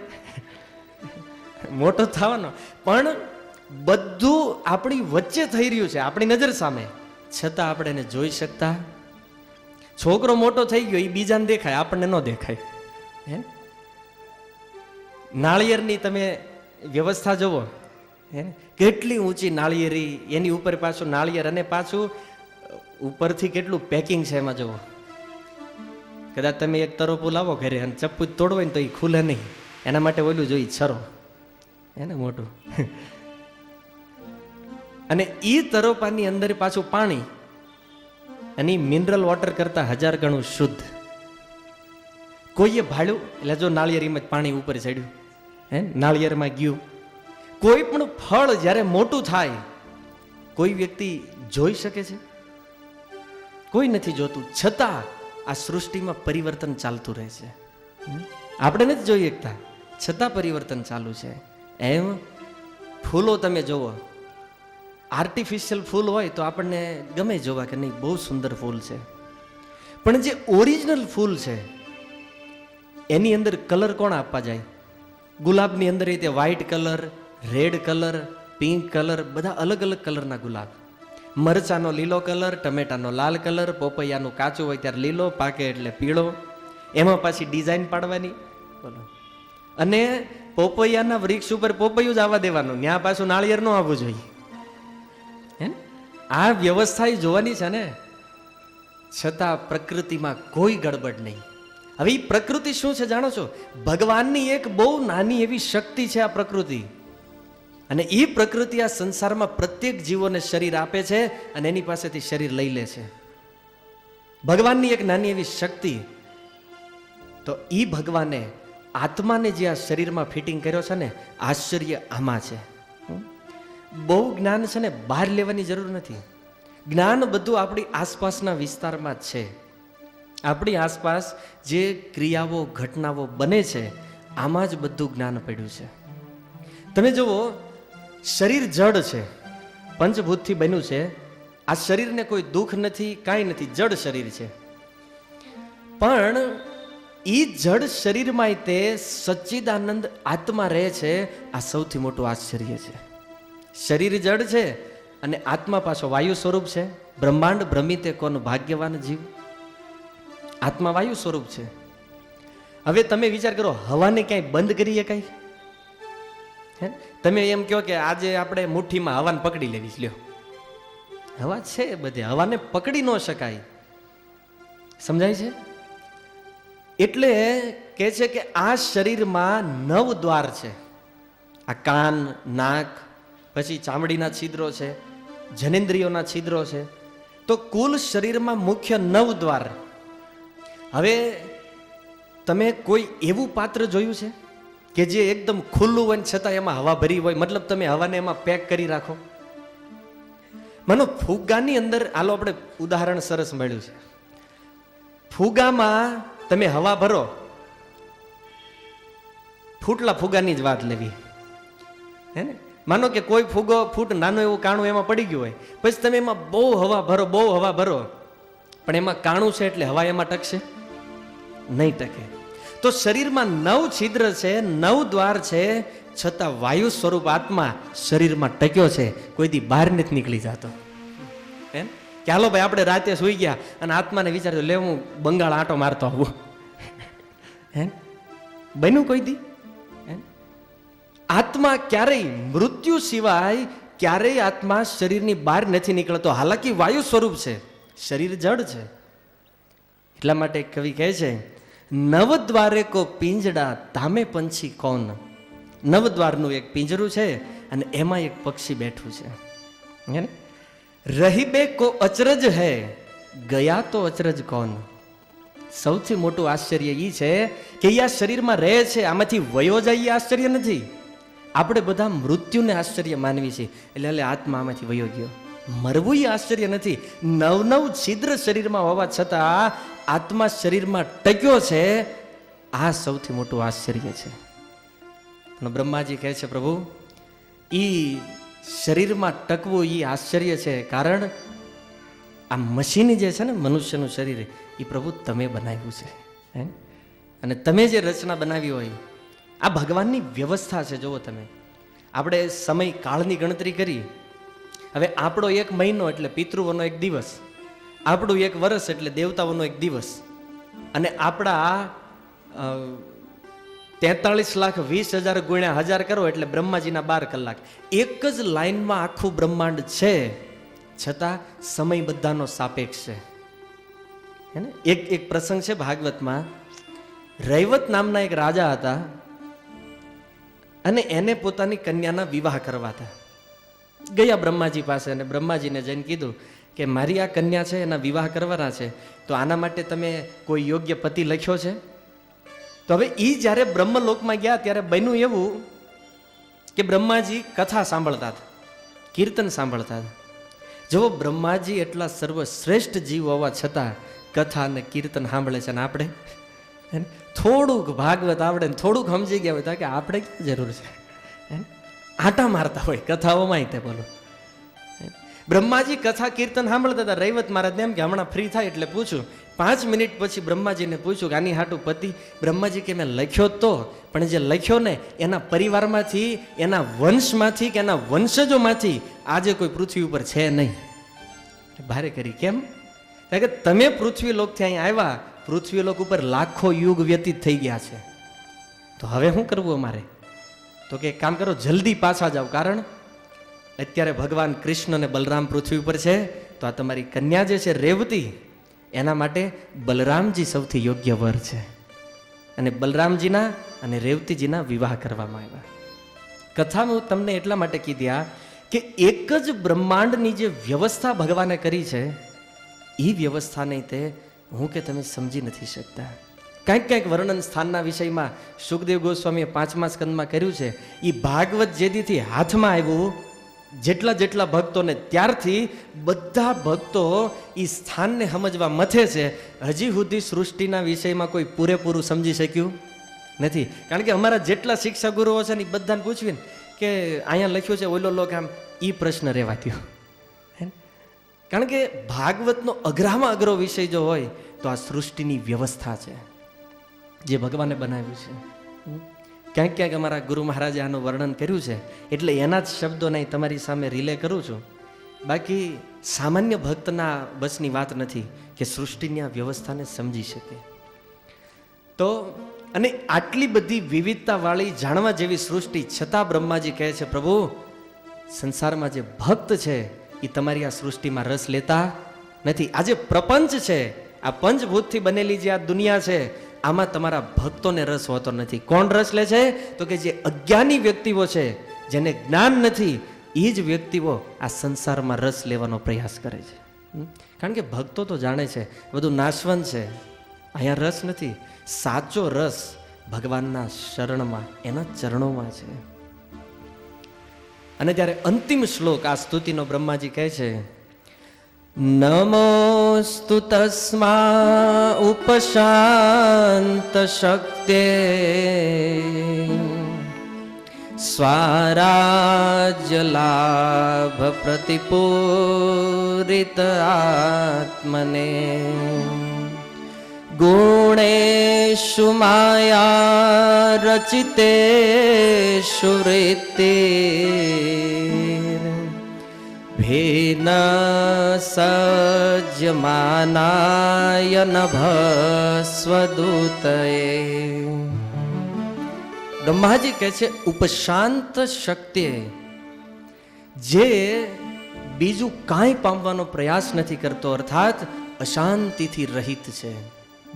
મોટો થવાનો. પણ બધું આપણી વચ્ચે થઈ રહ્યું છે, આપણી નજર સામે, છતાં આપણે એને જોઈ શકતા. છોકરો મોટો થઈ ગયો એ બીજાને દેખાય, આપણને ન દેખાય. હે, નાળિયેરની તમે વ્યવસ્થા જુઓ, હે, કેટલી ઊંચી નાળિયેરી, એની ઉપર પાછું નાળિયેર અને પાછું ઉપરથી કેટલું પેકિંગ છે એમાં જુઓ. કદાચ તમે એક તરોપું લાવો ઘરે અને ચપ્પુ તોડવાય ને તો એ ખુલે નહીં, એના માટે ઓલું જોઈએ છરો, એને મોટું. અને એ તરોપાની અંદર પાછું પાણી, અને મિનરલ વોટર કરતા 1000 ગણું શુદ્ધ. કોઈએ ભાળ્યું એટલે જો નાળિયેરીમાં પાણી ઉપર ચડ્યું, હે, નાળિયેરમાં ગયું. કોઈ પણ ફળ જ્યારે મોટું થાય કોઈ વ્યક્તિ જોઈ શકે છે? કોઈ નથી જોતું, છતાં આ સૃષ્ટિમાં પરિવર્તન ચાલતું રહે છે. આપણે નથી જોઈ શકતા, છતાં પરિવર્તન ચાલુ છે. એમ ફૂલો તમે જોવો, આર્ટિફિશિયલ ફૂલ હોય તો આપણને ગમે જોવા કે નહીં બહુ સુંદર ફૂલ છે, પણ જે ઓરિજિનલ ફૂલ છે એની અંદર કલર કોણ આપવા જાય? ગુલાબની અંદર રીતે white colour, red colour, pink colour, બધા અલગ અલગ કલરના ગુલાબ. મરચાનો લીલો કલર, ટમેટાનો લાલ કલર, પોપૈયાનું કાચું હોય ત્યારે લીલો, પાકે એટલે પીળો, એમાં પાછી ડિઝાઇન પાડવાની. બોલો, અને પોપૈયાના વૃક્ષ ઉપર પોપૈયું જ આવવા દેવાનું, ત્યાં પાછું નાળિયેર ન આવવું જોઈએ. હે, આ વ્યવસ્થા જોવાની છે ને, છતાં પ્રકૃતિમાં કોઈ ગડબડ નહીં. હવે એ પ્રકૃતિ શું છે જાણો છો? ભગવાનની એક બહુ નાની એવી શક્તિ છે આ પ્રકૃતિ. અને એ પ્રકૃતિ આ સંસારમાં પ્રત્યેક જીવોને શરીર આપે છે અને એની પાસેથી શરીર લઈ લે છે. ભગવાનની એક નાની એવી શક્તિ. તો એ ભગવાને આત્માને જે આ શરીરમાં ફિટિંગ કર્યો છે ને, આશ્ચર્ય આમાં છે. બહુ જ્ઞાન છે ને બહાર લેવાની જરૂર નથી. જ્ઞાન બધું આપણી આસપાસના વિસ્તારમાં જ છે. આપણી આસપાસ જે ક્રિયાઓ, ઘટનાઓ બને છે, આમાં જ બધું જ્ઞાન પડ્યું છે. તમે જુઓ, શરીર જડ છે, પંચભૂતથી બન્યું છે. આ શરીરને કોઈ દુઃખ નથી, કાંઈ નથી, જડ શરીર છે. પણ એ જડ શરીરમાં તે સચ્ચિદાનંદ આત્મા રહે છે. આ સૌથી મોટું આશ્ચર્ય છે. શરીર જડ છે અને આત્મા પાછો વાયુ સ્વરૂપ છે. બ્રહ્માંડ ભ્રમિતે કોણ ભાગ્યવાન જીવ. આત્મા વાયુ સ્વરૂપ છે. હવે તમે વિચાર કરો, હવાને ક્યાંય બંધ કરીએ કઈ? તમે એમ કહો કે આજે આપણે મુઠ્ઠીમાં હવાને પકડી લેવી, લ્યો હવા છે બધે, હવાને પકડી ન શકાય. સમજાય છે? એટલે કે છે કે આ શરીરમાં 9 દ્વાર છે. આ કાન, નાક, પછી ચામડીના છિદ્રો છે, જનેન્દ્રિયોના છિદ્રો છે. તો કુલ શરીરમાં મુખ્ય 9 દ્વાર. હવે તમે કોઈ એવું પાત્ર જોયું છે કે જે એકદમ ખુલ્લું હોય છતાં એમાં હવા ભરી હોય? મતલબ તમે હવાને એમાં પેક કરી રાખો. માનો ફુગ્ગાની અંદર, આલો આપણે ઉદાહરણ સરસ મળ્યું છે. ફુગ્ગામાં તમે હવા ભરો, ફૂટલા ફુગ્ગાની જ વાત લેવી, હે ને? માનો કે કોઈ ફુગ્ગો ફૂટ નાનું એવું કાણું એમાં પડી ગયું હોય, પછી તમે એમાં બહુ હવા ભરો, બહુ હવા ભરો, પણ એમાં કાણું છે એટલે હવા એમાં ટકશે નહીં, ટકે. તો શરીરમાં 9 છિદ્ર છે, 9 દ્વાર છે, છતાં વાયુ સ્વરૂપ આત્મા શરીરમાં ટક્યો છે, કોઈ દી બહાર નથી નીકળી જતો. એમ કે હાલો ભાઈ આપણે રાતે સુઈ ગયા અને આત્માને વિચાર્યો લે હું બંગાળ આંટો મારતો આવું, હે બન્યું કોઈ દી? આત્મા ક્યારેય મૃત્યુ સિવાય ક્યારેય આત્મા શરીરની બહાર નથી નીકળતો. હાલાકી વાયુ સ્વરૂપ છે, શરીર જડ છે. એટલા માટે કવિ કહે છે, 9 દ્વારે કો પિંજડા તામે પંછી કોણ. 9 દ્વારનું એક પિંજરું છે અને એમાં એક પક્ષી બેઠું છે. રહીબે કો અચરજ હૈ, ગયા તો અચરજ કોણ. સૌથી મોટું આશ્ચર્ય એ છે કે આ શરીરમાં રહે છે, આમાંથી વયો જાય એ આશ્ચર્ય નથી. આપણે બધા મૃત્યુને આશ્ચર્ય માનવી છે, એટલે આત્મા આમાંથી વયો ગયો. મરવું એ આશ્ચર્ય નથી. 9 છિદ્ર શરીરમાં હોવા છતાં આત્મા શરીરમાં ટક્યો છે, આ સૌથી મોટું આશ્ચર્ય છે. પણ બ્રહ્માજી કહે છે, પ્રભુ ઈ શરીરમાં ટકવું એ આશ્ચર્ય છે, કારણ આ મશીન જે છે ને મનુષ્યનું શરીર એ પ્રભુ તમે બનાવ્યું છે હે, અને તમે જે રચના બનાવી હોય આ ભગવાનની વ્યવસ્થા છે. જુઓ તમે, આપણે સમય કાળની ગણતરી કરી. હવે આપણો 1 મહિનો એટલે પિતૃઓનો 1 દિવસ, આપણું 1 વર્ષ એટલે દેવતાઓનો 1 દિવસ, અને આપણા 43,20,000 ગુણ્યા 1000 કરો એટલે બ્રહ્માજીના 12 કલાક. એક જ લાઈનમાં આખું બ્રહ્માંડ છે, છતાં સમય બધાનો સાપેક્ષ છે હે ને. એક પ્રસંગ છે ભાગવતમાં. રૈવત નામના એક રાજા હતા અને એને પોતાની કન્યાના વિવાહ કરવા હતા. ગયા બ્રહ્માજી પાસે અને બ્રહ્માજીને જઈને કીધું કે મારી આ કન્યા છે એના વિવાહ કરવાના છે, તો આના માટે તમે કોઈ યોગ્ય પતિ લખ્યો છે? તો હવે એ જ્યારે બ્રહ્મલોકમાં ગયા ત્યારે બન્યું એવું કે બ્રહ્માજી કથા સાંભળતા હતા, કીર્તન સાંભળતા હતા. જો બ્રહ્માજી એટલા સર્વશ્રેષ્ઠ જીવ હોવા છતાં કથા અને કીર્તન સાંભળે છે, અને આપણે થોડુંક ભાગવત આવડે ને થોડુંક સમજી ગયા હોય તો કે આપણે ક્યાં જરૂર છે, આટા મારતા હોય કથાઓમાં. તે બોલો, બ્રહ્માજી કથા કીર્તન સાંભળતા હતા. રૈવત મહારાજને એમ કે હમણાં ફ્રી થાય એટલે પૂછું. 5 મિનિટ પછી બ્રહ્માજીને પૂછ્યું કે આની હાટું પતિ. બ્રહ્માજી કે મેં લખ્યો તો, પણ જે લખ્યો ને એના પરિવારમાંથી, એના વંશમાંથી કે એના વંશજોમાંથી આજે કોઈ પૃથ્વી ઉપર છે નહીં. ભારે કરી. કેમ? કારણ કે તમે પૃથ્વી લોકથી અહીં આવ્યા, પૃથ્વી લોક ઉપર લાખો યુગ વ્યતીત થઈ ગયા છે, તો હવે શું કરવું અમારે? તો કે કામ કરો, જલ્દી પાછા જાઓ, કારણ અત્યારે ભગવાન કૃષ્ણ અને બલરામ પૃથ્વી ઉપર છે, તો આ તમારી કન્યા જે છે રેવતી, એના માટે બલરામજી સૌથી યોગ્ય વર છે. અને બલરામજીના અને રેવતીજીના વિવાહ કરવામાં આવ્યા. કથા હું તમને એટલા માટે કીધી આ કે એક જ બ્રહ્માંડની જે વ્યવસ્થા ભગવાને કરી છે, એ વ્યવસ્થાને તે હું કે તમે સમજી નથી શકતા. કંઈક વર્ણન સ્થાનના વિષયમાં સુખદેવ ગોસ્વામીએ 5મા સ્કંદમાં કર્યું છે. એ ભાગવત જેદીથી હાથમાં આવ્યું, જેટલા ભક્તોને, ત્યારથી બધા ભક્તો એ સ્થાનને સમજવા મથે છે. હજી સુધી સૃષ્ટિના વિષયમાં કોઈ પૂરેપૂરું સમજી શક્યું નથી. કારણ કે અમારા જેટલા શિક્ષા ગુરુઓ છે ને એ બધાને પૂછવીને કે અહીંયા લખ્યું છે ઓલો લોક, આમ એ પ્રશ્ન રહેવા દ્યો. કારણ કે ભાગવતનો અઘરામાં અઘરો વિષય જો હોય તો આ સૃષ્ટિની વ્યવસ્થા છે જે ભગવાને બનાવ્યું છે. ક્યાંક અમારા ગુરુ મહારાજે આનું વર્ણન કર્યું છે, એટલે એના જ શબ્દોને તમારી સામે રિલે કરું છું. બાકી સામાન્ય ભક્તના બસની વાત નથી કે સૃષ્ટિની આ વ્યવસ્થાને સમજી શકે. તો અને આટલી બધી વિવિધતાવાળી જાણવા જેવી સૃષ્ટિ છતાં બ્રહ્માજી કહે છે, પ્રભુ સંસારમાં જે ભક્ત છે એ તમારી આ સૃષ્ટિમાં રસ લેતા નથી. આ જે પ્રપંચ છે, આ પંચભૂતથી બનેલી જે આ દુનિયા છે, આમાં તમારા ભક્તોને રસ હોતો નથી. કોણ રસ લે છે? તો કે જે અજ્ઞાની વ્યક્તિઓ છે, જેને જ્ઞાન નથી, એ જ વ્યક્તિઓ આ સંસારમાં રસ લેવાનો પ્રયાસ કરે છે. કારણ કે ભક્તો તો જાણે છે બધું નાશવંત છે, અહીંયા રસ નથી. સાચો રસ ભગવાનના શરણમાં, એના ચરણોમાં છે. અને ત્યારે અંતિમ શ્લોક આ સ્તુતિનો બ્રહ્માજી કહે છે, નમોસ્તુ તસ્મા ઉપશાંત શક્તે સ્વરાજ્ય લાભ પ્રતિપૂરિત આત્મને ગુણેશુ માયા રચિતેષુ વૃત્તિ ભેન સજ્યમાનાય નભસ્વદૂતયે. બ્રહ્માજી કહે છે ઉપશાંત શક્તિ, જે બીજું કાંઈ પામવાનો પ્રયાસ નથી કરતો, અર્થાત અશાંતિથી રહિત છે.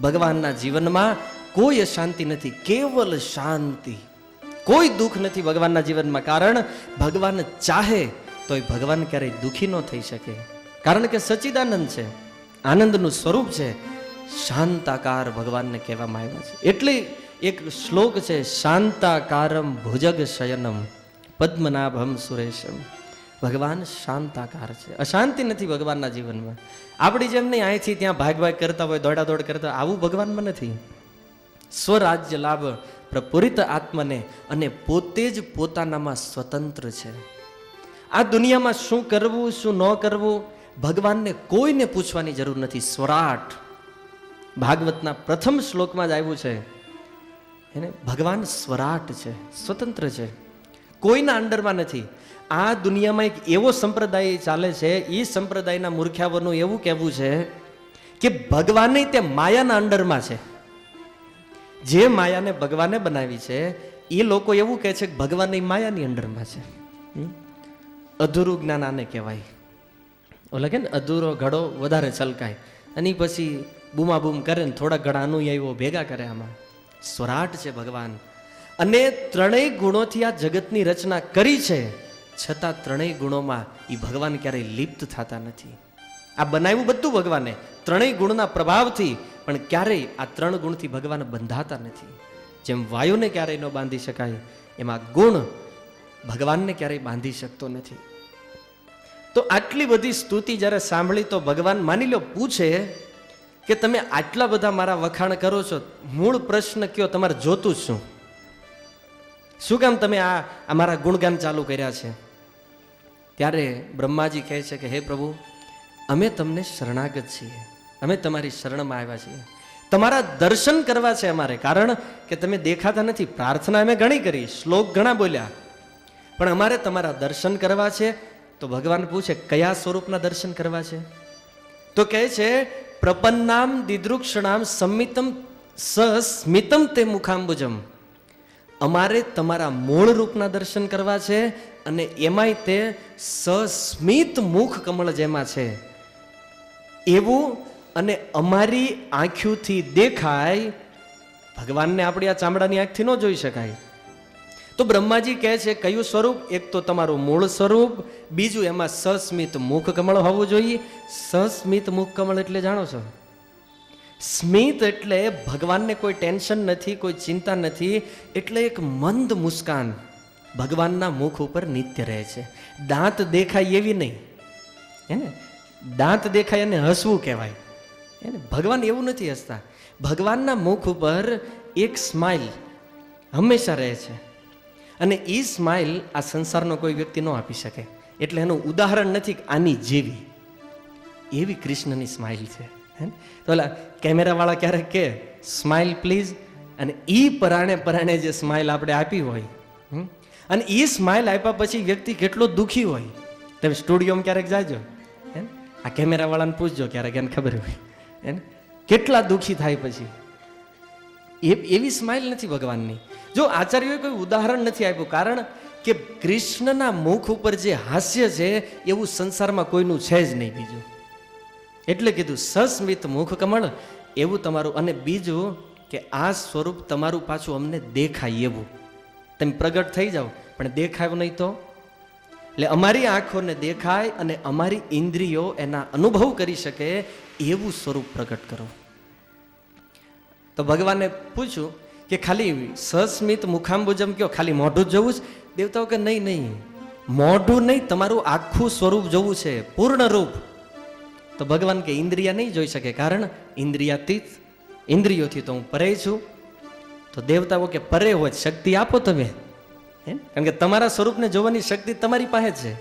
ભગવાનના જીવનમાં કોઈ અશાંતિ નથી, કેવલ શાંતિ. કોઈ દુઃખ નથી ભગવાનના જીવનમાં, કારણ ભગવાન ચાહે તો એ ભગવાન ક્યારેય દુઃખી ન થઈ શકે, કારણ કે સચ્ચિદાનંદ છે, આનંદનું સ્વરૂપ છે. શાંતાકાર ભગવાનને કહેવામાં આવ્યા છે. એટલે એક શ્લોક છે, શાંતાકારમ ભુજગ શયનમ પદ્મનાભમ સુરેશમ. ભગવાન શાંતાકાર છે, અશાંતિ નથી ભગવાનના જીવનમાં. આપણી જેમ નહીં અહીંથી ત્યાં ભાગ કરતા હોય, દોડાદોડ કરતા, આવું ભગવાનમાં નથી. સ્વરાજ્ય લાભ પ્રપુરિત આત્મને, અને પોતે જ પોતાનામાં સ્વતંત્ર છે. આ દુનિયામાં શું કરવું શું ન કરવું, ભગવાનને કોઈને પૂછવાની જરૂર નથી. સ્વરાટ ભાગવતના પ્રથમ શ્લોકમાં જ આવ્યું છે એને ભગવાન સ્વરાટ છે, સ્વતંત્ર છે, કોઈના અંડરમાં નથી. આ દુનિયામાં એક એવો સંપ્રદાય ચાલે છે, એ સંપ્રદાયના મૂર્ખાઓનું એવું કહેવું છે કે ભગવાન તે માયાના અંડરમાં છે. જે માયાને ભગવાને બનાવી છે એ લોકો એવું કહે છે કે ભગવાન એ માયાની અંડરમાં છે. અધૂરું જ્ઞાન આને કહેવાય. ઓલા કે ને અધૂરો ઘડો વધારે છલકાય, અને પછી બૂમાબૂમ કરે ને થોડા ઘડા અનુયાયીઓ ભેગા કરે. આમાં સ્વરાટ છે ભગવાન, અને ત્રણેય ગુણોથી આ જગતની રચના કરી છે, છતાં ત્રણેય ગુણોમાં એ ભગવાન ક્યારેય લિપ્ત થતા નથી. આ બનાવ્યું બધું ભગવાને ત્રણેય ગુણના પ્રભાવથી, પણ ક્યારેય આ ત્રણ ગુણથી ભગવાન બંધાતા નથી. જેમ વાયુને ક્યારેય ન બાંધી શકાય, એમાં ગુણ ભગવાનને ક્યારેય બાંધી શકતો નથી. તો આટલી બધી સ્તુતિ જ્યારે સાંભળી તો ભગવાન માની લો પૂછે કે તમે આટલા બધા મારા વખાણ કરો છો, મૂળ પ્રશ્ન કયો, તમારે જોતું શું? શું કામ તમે આ મારા ગુણગાન ચાલુ કર્યા છે? ત્યારે બ્રહ્માજી કહે છે કે હે પ્રભુ, અમે તમને શરણાગત છીએ, અમે તમારી શરણમાં આવ્યા છીએ, તમારા દર્શન કરવા છે અમારે. કારણ કે તમે દેખાતા નથી. પ્રાર્થના અમે ઘણી કરી, શ્લોક ઘણા બોલ્યા, પણ અમારે તમારા દર્શન કરવા છે. તો ભગવાન પૂછે કયા સ્વરૂપના દર્શન કરવા છે? તો કહે છે પ્રપન્નામ દિદૃક્ષણામ સંમિતમ સ્મિતમ તે મુખાંબુજમ. અમારે તમારા મૂળ રૂપના દર્શન કરવા છે, અને એમાંય તે સસ્મિત મુખ કમળ જેમાં છે એવું, અને અમારી આંખોથી દેખાય. ભગવાનને આપણી આ ચામડાની આંખથી ન જોઈ શકાય. તો બ્રહ્માજી કહે છે કયું સ્વરૂપ? એક તો તમારું મૂળ સ્વરૂપ, બીજું એમાં સસ્મિત મુખ કમળ હોવું જોઈએ. સસ્મિત મુખ કમળ એટલે જાણો છો? સ્મિત એટલે ભગવાનને કોઈ ટેન્શન નથી, કોઈ ચિંતા નથી, એટલે એક મંદ મુસ્કાન ભગવાનના મુખ ઉપર નિત્ય રહે છે. દાંત દેખાય એવી નહીં, હે ને? દાંત દેખાય એને હસવું કહેવાય, હે ને? ભગવાન એવું નથી હસતા. ભગવાનના મુખ ઉપર એક સ્માઇલ હંમેશા રહે છે, અને એ સ્માઇલ આ સંસારનો કોઈ વ્યક્તિ ન આપી શકે. એટલે એનું ઉદાહરણ નથી આની જેવી, એવી કૃષ્ણની સ્માઇલ છે. તો ઓલા કેમેરાવાળા ક્યારેક કે સ્માઇલ પ્લીઝ, અને એ પરાણે જે સ્માઇલ આપણે આપી હોય, અને એ સ્માઇલ આપ્યા પછી વ્યક્તિ કેટલો દુઃખી હોય. તમે સ્ટુડિયોમાં ક્યારેક જાજો, આ કેમેરાવાળાને પૂછજો ક્યારેક, એને ખબર હોય કેટલા દુઃખી થાય પછી. એવી સ્માઇલ નથી ભગવાનની. જો આચાર્યોએ કોઈ ઉદાહરણ નથી આપ્યું, કારણ કે કૃષ્ણના મુખ ઉપર જે હાસ્ય છે એવું સંસારમાં કોઈનું છે જ નહીં બીજું. એટલે કીધું સસ્મિત મુખ કમળ એવું તમારું. અને બીજું કે આ સ્વરૂપ તમારું પાછું અમને દેખાય એવું. તમે પ્રગટ થઈ જાઓ પણ દેખાય નહીં તો? એટલે અમારી આંખોને દેખાય અને અમારી ઇન્દ્રિયો એના અનુભવ કરી શકે એવું સ્વરૂપ પ્રગટ કરો. તો ભગવાને પૂછ્યું કે ખાલી સસ્મિત મુખાંબુજમ કયો, ખાલી મોઢું જ જોવું જ? દેવતાઓ કે નહીં નહીં, મોઢું નહીં, તમારું આખું સ્વરૂપ જોવું છે, પૂર્ણ રૂપ. તો ભગવાન કે ઇન્દ્રિયા નહીં જોઈ શકે, કારણ ઇન્દ્રિયાતીત, ઇન્દ્રિયોથી તો હું પરે છું. તો દેવતાઓ કે પરે હોય શક્તિ આપો તમે, કારણ કે તમારા સ્વરૂપને જોવાની શક્તિ તમારી પાસે છે.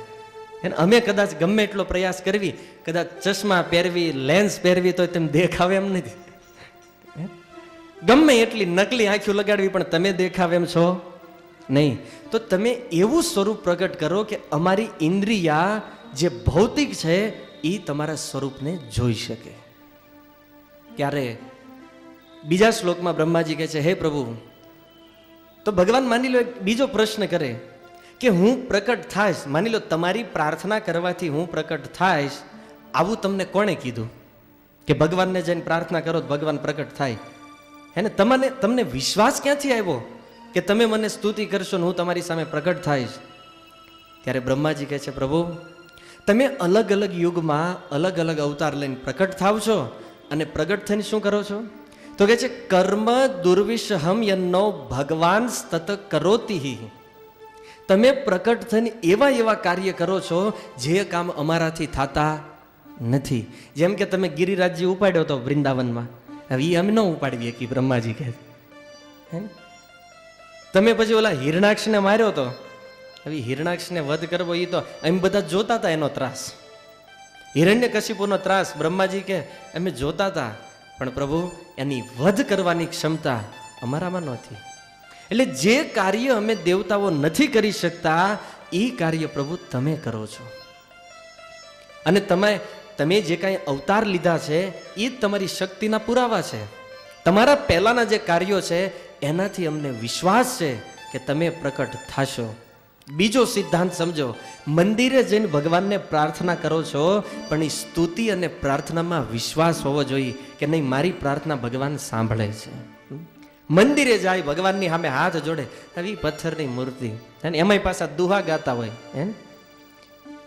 અમે કદાચ ગમે એટલો પ્રયાસ કરવી, કદાચ ચશ્મા પહેરવી, લેન્સ પહેરવી, તો તેમ દેખાવે એમ નથી. ગમે એટલી નકલી આંખો લગાડવી, પણ તમે દેખાવે એમ છો નહીં. તો તમે એવું સ્વરૂપ પ્રગટ કરો કે અમારી ઇન્દ્રિયા જે ભૌતિક છે એ તમારા સ્વરૂપને જોઈ શકે. ત્યારે બીજા શ્લોકમાં બ્રહ્માજી કહે છે હે પ્રભુ, તો ભગવાન માની લો એક બીજો પ્રશ્ન કરે કે હું પ્રકટ થાઈશ, માની લો તમારી પ્રાર્થના કરવાથી હું પ્રકટ થાઈશ, આવું તમને કોણે કીધું કે ભગવાનને જઈને પ્રાર્થના કરો તો ભગવાન પ્રકટ થાય? હે ને? તમને વિશ્વાસ ક્યાંથી આવ્યો કે તમે મને સ્તુતિ કરશો ને હું તમારી સામે પ્રગટ થાઈશ? ત્યારે બ્રહ્માજી કહે છે પ્રભુ, તમે અલગ અલગ યુગમાં અલગ અલગ અવતાર લઈને પ્રકટ થાવ છો, અને પ્રગટ થઈને શું કરો છો? તો કહે છે કર્મ દુર્વિષહમ યન્નો ભગવાન તત કરોતિ. તમે પ્રકટ થઈને એવા કાર્ય કરો છો જે કામ અમારાથી થતા નથી. જેમ કે તમે ગિરિરાજજી ઉપાડ્યો તો વૃંદાવનમાં, હવે એ અમે ન ઉપાડવી કે બ્રહ્માજી કહે. તમે પછી ઓલા હિરણાક્ષને માર્યો તો, હવે હિરણાક્ષને વધ કરવો એ તો એમ બધા જોતા હતા એનો ત્રાસ, હિરણ્યકશિપુનો ત્રાસ બ્રહ્માજી કે અમે જોતા હતા, પણ પ્રભુ એની વધ કરવાની ક્ષમતા અમારામાં નથી. એટલે જે કાર્ય અમે દેવતાઓ નથી કરી શકતા એ કાર્ય પ્રભુ તમે કરો છો. અને તમે જે કાંઈ અવતાર લીધા છે એ જ તમારી શક્તિના પુરાવા છે. તમારા પહેલાના જે કાર્યો છે એનાથી અમને વિશ્વાસ છે કે તમે પ્રકટ થશો. બીજો સિદ્ધાંત સમજો, મંદિરે જઈને ભગવાનને પ્રાર્થના કરો છો, પણ એ સ્તુતિ અને પ્રાર્થનામાં વિશ્વાસ હોવો જોઈએ કે નહીં, મારી પ્રાર્થના ભગવાન સાંભળે છે. મંદિરે જાય ભગવાનની સામે હાથ જોડે, આવી પથ્થરની મૂર્તિ અને એમાંય પાછા દુહા ગાતા હોય,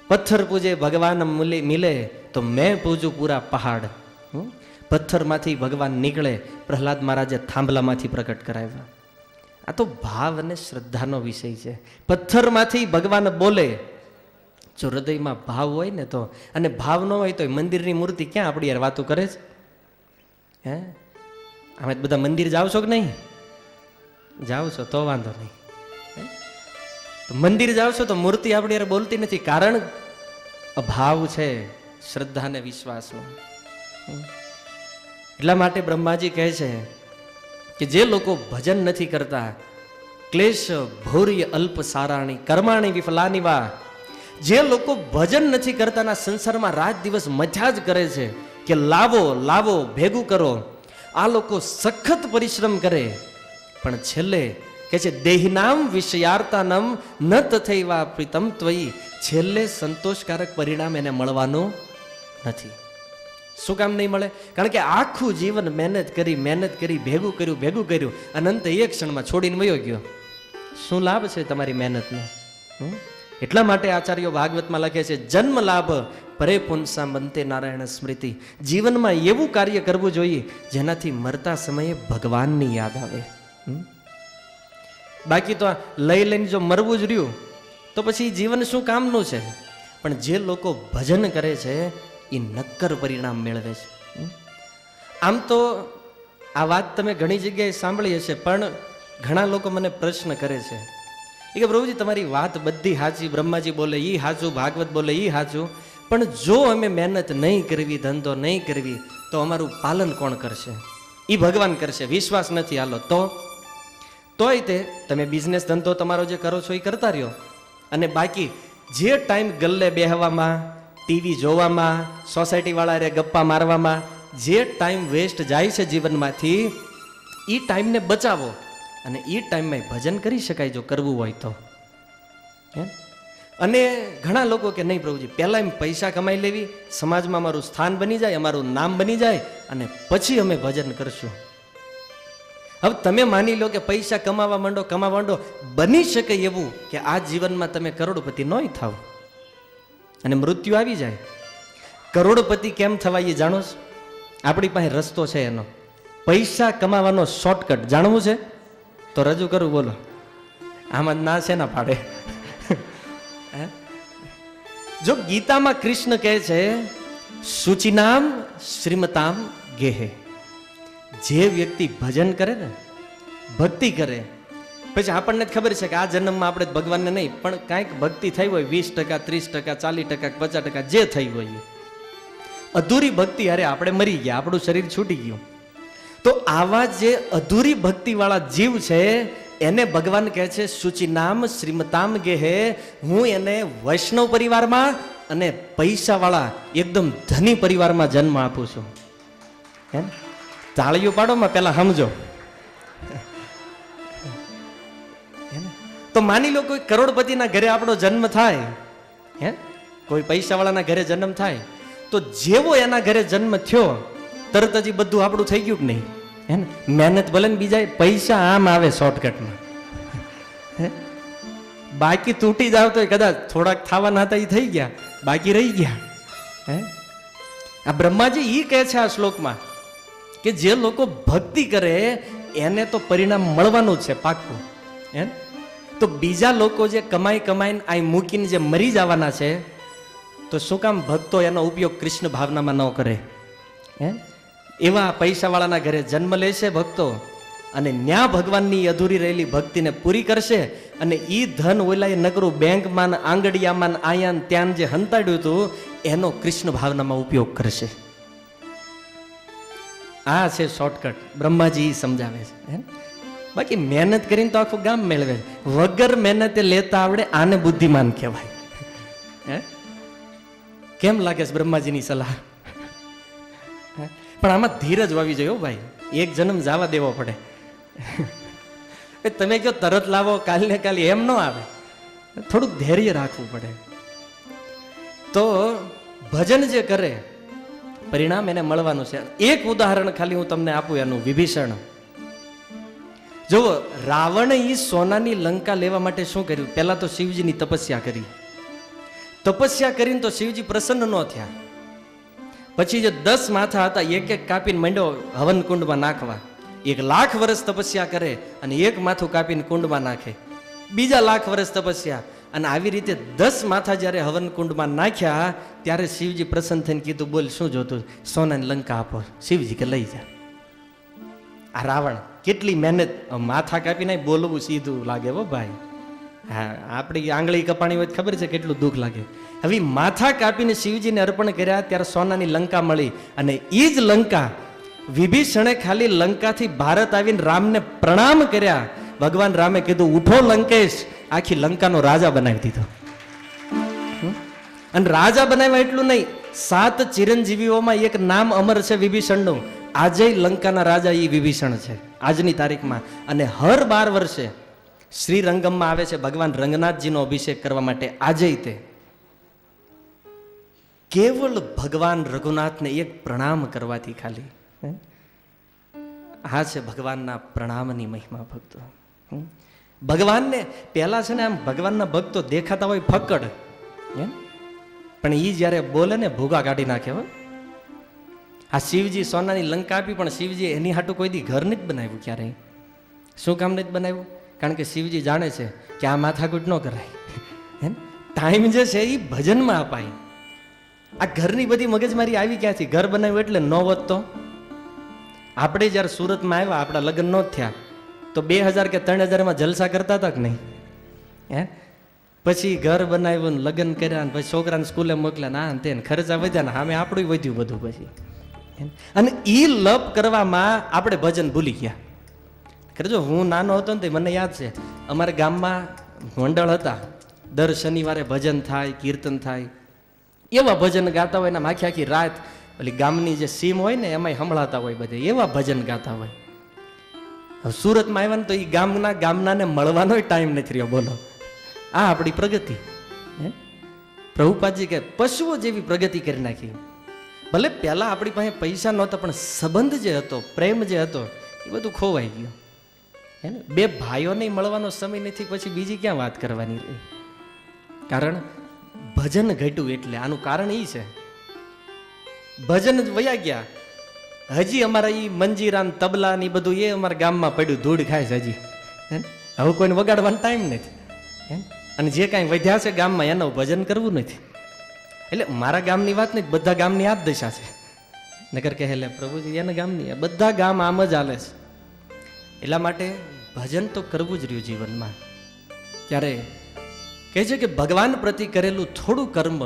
પથ્થર પૂજે ભગવાન મિલે તો મેં પૂજું પૂરા પહાડ. પથ્થરમાંથી ભગવાન નીકળે, પ્રહલાદ મહારાજે થાંભલામાંથી પ્રકટ કરાવ્યા. આ તો ભાવ અને શ્રદ્ધાનો વિષય છે. પથ્થરમાંથી ભગવાન બોલે. જો હૃદયમાં ભાવ હોય ને તો, અને ભાવ ન હોય તો મંદિરની મૂર્તિ ક્યાં આપણી યાર વાતો કરે છે? અમે બધા મંદિર જાઓ છો કે નહીં? જાઓ છો તો વાંધો નહીં. તો મંદિર જાઓ છો તો મૂર્તિ આપણી યાર બોલતી નથી, કારણ અભાવ છે શ્રદ્ધા અને વિશ્વાસનો. એટલા માટે બ્રહ્માજી કહે છે કે જે લોકો ભજન નથી કરતા, ક્લેશ ભૌર્ય અલ્પ સારાણી કર્માણી વિફલાની વા, જે લોકો ભજન નથી કરતાના સંસારમાં રાત દિવસ મજા જ કરે છે કે લાવો લાવો ભેગું કરો, આ લોકો સખત પરિશ્રમ કરે પણ છેલ્લે કે છે દેહિનામ વિષયાર્તાનમ ન તથૈવા પ્રીતમ ત્વયી, છેલ્લે સંતોષકારક પરિણામ એને મળવાનું નથી. શું કામ નહીં મળે? કારણ કે આખું જીવન મહેનત કરી ભેગું કર્યું અને અંતે એક ક્ષણમાં છોડીને વયો ગયો. શું લાભ છે તમારી મહેનતનો? એટલા માટે આચાર્યો ભાગવતમાં લખે છે, જન્મ લાભ પરે પુંસા બનતે નારાયણ સ્મૃતિ. જીવનમાં એવું કાર્ય કરવું જોઈએ જેનાથી મરતા સમયે ભગવાનની યાદ આવે. બાકી તો લઈ લઈને જો મરવું જ રહ્યું તો પછી જીવન શું કામનું છે? પણ જે લોકો ભજન કરે છે એ નક્કર પરિણામ મેળવે છે. આમ તો આ વાત તમે ઘણી જગ્યાએ સાંભળી હશે, પણ ઘણા લોકો મને પ્રશ્ન કરે છે કે પ્રભુજી તમારી વાત બધી સાચી, બ્રહ્માજી બોલે એ સાચું, ભાગવત બોલે એ સાચું, પણ જો અમે મહેનત નહીં કરવી, ધંધો નહીં કરવી તો અમારું પાલન કોણ કરશે? એ ભગવાન કરશે. વિશ્વાસ નથી હાલો તોય તે તમે બિઝનેસ ધંધો તમારો જે કરો છો એ કરતા રહ્યો, અને બાકી જે ટાઈમ ગલ્લે બેહવામાં, ટીવી જોવામાં, સોસાયટી વાળા રે ગપ્પા મારવામાં જે ટાઈમ વેસ્ટ જાય છે જીવનમાંથી, એ ટાઈમને બચાવો અને એ ટાઈમમાં ભજન કરી શકાય જો કરવું હોય તો. અને ઘણા લોકો કે નહીં પ્રભુજી પહેલા એમ પૈસા કમાઈ લેવી, સમાજમાં અમારું સ્થાન બની જાય, અમારું નામ બની જાય અને પછી અમે ભજન કરશું. હવે તમે માની લો કે પૈસા કમાવા માંડો, બની શકે એવું કે આ જીવનમાં તમે કરોડપતિ નોય થાવ અને મૃત્યુ આવી જાય. કરોડપતિ કેમ થવાય એ જાણો છો? આપણી પાસે રસ્તો છે એનો. પૈસા કમાવાનો શોર્ટકટ જાણવું છે તો રજૂ કરું, બોલો. આમાં ના છે ના પાડે. જો ગીતામાં કૃષ્ણ કહે છે શુચિનામ શ્રીમતામ ગેહે, જે વ્યક્તિ ભજન કરે ને, ભક્તિ કરે, પછી આપણને જ ખબર છે કે આ જન્મમાં આપણે ભગવાનને નહીં પણ કાંઈક ભક્તિ થઈ હોય 20%, 30%, 40%, 50% જે થઈ હોય, અધૂરી ભક્તિ અરે આપણે મરી ગયા, આપણું શરીર છૂટી ગયું. તો આવા જે અધૂરી ભક્તિ વાળા જીવ છે એને ભગવાન કહે છે શુચિનામ શ્રીમતામ ગેહે, હું એને વૈષ્ણવ પરિવારમાં અને પૈસા વાળા એકદમ ધની પરિવારમાં જન્મ આપું છું. તાળીઓ પાડોમાં પેલા સમજો. તો માની લો કોઈ કરોડપતિના ઘરે આપણો જન્મ થાય, કોઈ પૈસા વાળાના ઘરે જન્મ થાય, તો જેવો એના ઘરે જન્મ થયો તરત જ બધું આપણું થઈ ગયું કે નહીં? મહેનત ભલે ને બીજા પૈસા આમ આવે શોર્ટકટમાં, બાકી તૂટી જાવ તો કદાચ થોડાક થવાના હતા એ થઈ ગયા, બાકી રહી ગયા. આ બ્રહ્માજી ઈ કહે છે આ શ્લોકમાં કે જે લોકો ભક્તિ કરે એને તો પરિણામ મળવાનું છે પાક્કું. તો બીજા લોકો જે કમાઈને આ મૂકીને જે મરી જવાના છે, તો શું કામ ભક્તો એનો ઉપયોગ કૃષ્ણ ભાવનામાં ન કરે? એવા પૈસાવાળાના ઘરે જન્મ લેશે ભક્તો, અને ન્યા ભગવાનની અધૂરી રહેલી ભક્તિને પૂરી કરશે, અને ઈ ધન ઓલાય નકરું બેંકમાં, આંગડિયામાં, આયાન ત્યાં જે હંતાડ્યું હતું એનો કૃષ્ણ ભાવનામાં ઉપયોગ કરશે. આ છે શોર્ટકટ, બ્રહ્માજી સમજાવે છે. હે? બાકી મહેનત કરીને તો આખું ગામ મેળવે. વગર મહેનતે લેતા આવડે આને બુદ્ધિમાન કહેવાય. હે? કેમ લાગે છે બ્રહ્માજીની સલાહ? હે? પણ આમાં ધીરજ હોવી જોઈએ હો ભાઈ. એક જન્મ જવા દેવો પડે. તમે કહો તરત લાવો કાલ ને કાલે, એમ ન આવે. થોડુંક ધૈર્ય રાખવું પડે. તો ભજન જે કરે પરિણામ એને મળવાનું છે. એક ઉદાહરણ ખાલી હું તમને આપું એનું. વિભીષણ જુઓ, રાવણે ઈ સોનાની લંકા લેવા માટે શું કર્યું? પહેલા તો શિવજીની તપસ્યા કરી. તપસ્યા કરીને તો શિવજી પ્રસન્ન ન થયા. પછી જે 10 માથા હતા એક એક કાપીને માંડ્યો હવન કુંડમાં નાખવા. 1,00,000 વર્ષ તપસ્યા કરે અને એક માથું કાપીને કુંડમાં નાખે. બીજા 1,00,000 વર્ષ તપસ્યા, અને આવી રીતે 10 માથા જ્યારે હવન કુંડમાં નાખ્યા ત્યારે શિવજી પ્રસન્ન થઈને કીધું, બોલ શું જોતું? સોનાની લંકા આપો. શિવજી કે લઈ જા. આ રાવણ કેટલી મહેનત, માથા કાપીને બોલવું સીધું લાગે હો ભાઈ. હા, આપણી આંગળી કપાણી હોય ખબર છે કેટલું દુઃખ લાગે. હવે માથા કાપીને શિવજીને અર્પણ કર્યા ત્યારે સોનાની લંકા મળી. અને એ જ લંકા વિભીષણે ખાલી લંકાથી ભારત આવીને રામને પ્રણામ કર્યા. ભગવાન રામે કીધું, ઉઠો લંકેશ. આખી લંકાનો રાજા બનાવી દીધો. અને રાજા બનાવ્યા એટલું નહીં, 7 ચિરંજીવીઓમાં એક નામ અમર છે વિભીષણનું. આજે લંકાના રાજા એ વિભીષણ છે આજની તારીખમાં. અને હર 12 વર્ષે શ્રીરંગમમાં આવે છે ભગવાન રંગનાથજીનો અભિષેક કરવા માટે. આજે તે કેવળ ભગવાન રઘુનાથને એક પ્રણામ કરવાથી ખાલી. આ છે ભગવાનના પ્રણામની મહિમા ભક્તો. ભગવાનને પહેલા છે ને આમ ભગવાનના ભક્તો દેખાતા હોય ફક્કડ, પણ ઈ જ્યારે બોલે ને ભૂગા કાઢી નાખે. હો, આ શિવજી સોનાની લંકા આપી, પણ શિવજી એની હાટું કોઈ દી ઘર નથી બનાવ્યું ક્યારેય. શું કામ નથી બનાવ્યું? કારણ કે શિવજી જાણે છે કે આ માથાકૂટ ન કરાય. ટાઈમ જે છે એ ભજનમાં અપાય. આ ઘરની બધી મગજમારી આવી ક્યાંથી? ઘર બનાવ્યું એટલે ન હોત તો આપણે જ્યારે સુરતમાં આવ્યા, આપણા લગ્ન ન થયા તો 2000 કે 3000 જલસા કરતા હતા કે નહીં? હે, પછી ઘર બનાવ્યું ને લગ્ન કર્યા ને પછી છોકરાને સ્કૂલે મોકલ્યા, ના તે ખર્ચા વધ્યા ને સામે આપણું વધ્યું બધું. પછી અને ઈ લપ કરવામાં આપણે ભજન ભૂલી ગયા. ખરેજો, હું નાનો હતો ને મને યાદ છે, અમારા ગામમાં મંડળ હતા. દર શનિવારે ભજન થાય, કીર્તન થાય. એવા ભજન ગાતા હોય ને આખી આખી રાત ઓલી ગામની જે સીમ હોય ને એમાં સંભળાતા હોય બધે. એવા ભજન ગાતા હોય. સુરતમાં આવ્યા ને તો એ ગામનાને મળવાનો ટાઈમ નથી રહ્યો. બોલો, આ આપણી પ્રગતિ. પ્રભુપાદજી કે પશુઓ જેવી પ્રગતિ કરી નાખી. ભલે પહેલા આપણી પાસે પૈસા નહોતા, પણ સંબંધ જે હતો, પ્રેમ જે હતો, એ બધું ખોવાઈ ગયું. હે ને, 2 ભાઈઓને મળવાનો સમય નથી, પછી બીજી ક્યાં વાત કરવાની રહી? કારણ ભજન ઘટ્યું. એટલે આનું કારણ એ છે, ભજન જ વયા ગયા. હજી અમારા એ મંજીરા તબલા ને બધું એ અમારા ગામમાં પડ્યું, ધૂળ ખાય છે હજી. હવે કોઈને વગાડવાનો ટાઈમ નથી. અને જે કાંઈ વધ્યા છે ગામમાં એનું ભજન કરવું નથી. એટલે મારા ગામની વાત નહીં, બધા ગામની આ જ દશા છે. નગર કહે એટલે પ્રભુજી એના ગામની, બધા ગામ આમ જ હાલે છે. એટલા માટે ભજન તો કરવું જ રહ્યું જીવનમાં. ત્યારે કહે છે કે ભગવાન પ્રતિ કરેલું થોડું કર્મ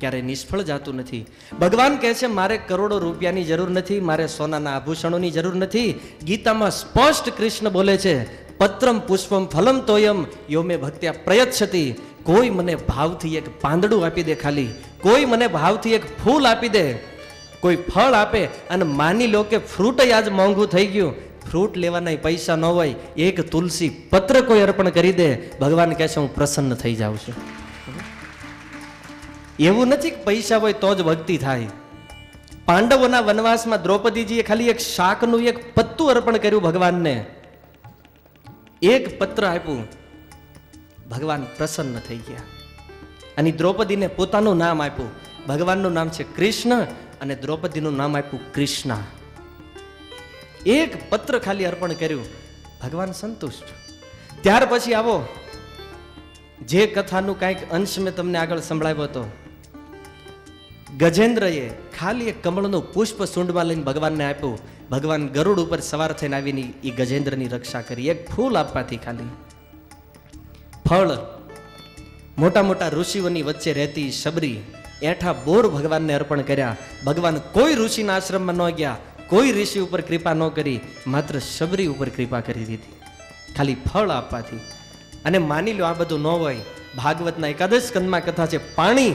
ક્યારે નિષ્ફળ જતું નથી. ભગવાન કહે છે મારે કરોડો રૂપિયાની જરૂર નથી, મારે સોનાના આભૂષણોની જરૂર નથી. ગીતામાં સ્પષ્ટ કૃષ્ણ બોલે છે, પત્રમ પુષ્પમ ફલમ તોયમ યો મે ભક્ત્યા પ્રયચ્છતિ. કોઈ મને ભાવથી એક પાંદડું આપી દે, ખાલી કોઈ મને ભાવથી એક ફૂલ આપી દે, કોઈ ફળ આપે, અને માની લો કે ફ્રૂટ આજ મોંઘું થઈ ગયું, ફ્રૂટ લેવાના પૈસા ન હોય, એક તુલસી પત્ર કોઈ અર્પણ કરી દે, ભગવાન કહે છે હું પ્રસન્ન થઈ જાઉં છું. એવું નથી કે પૈસા હોય તો જ ભક્તિ થાય. પાંડવોના વનવાસમાં દ્રૌપદીજીએ ખાલી એક શાકનું એક પત્તું અર્પણ કર્યું ભગવાનને, એક પત્ર આપ્યું, ભગવાન પ્રસન્ન થઈ ગયા. અને દ્રૌપદીને પોતાનું નામ આપ્યું. ભગવાનનું નામ છે કૃષ્ણ અને દ્રૌપદીનું નામ આપ્યું કૃષ્ણા. એક પત્ર ખાલી અર્પણ કર્યું, ભગવાન સંતુષ્ટ. ત્યાર પછી આવો જે કથાનું કાંઈક અંશ મેં તમને આગળ સંભળાવ્યો હતો. ગજેન્દ્રએ ખાલી એક કમળનું પુષ્પ સૂંઢમાં લઈને ભગવાનને આપ્યું. ભગવાન ગરુડ ઉપર સવાર થઈને આવીને એ ગજેન્દ્રની રક્ષા કરી. એક ફૂલ આપવાથી ખાલી. ફળ મોટા મોટા ઋષિઓની વચ્ચે રહેતી શબરી એઠા બોર ભગવાનને અર્પણ કર્યા. ભગવાન કોઈ ઋષિના આશ્રમમાં ન ગયા, કોઈ ઋષિ ઉપર કૃપા ન કરી, માત્ર શબરી ઉપર કૃપા કરી દીધી, ખાલી ફળ આપવાથી. અને માની લો આ બધું ન હોય, ભાગવતના એકાદશ સ્કંદમાં કથા છે, પાણી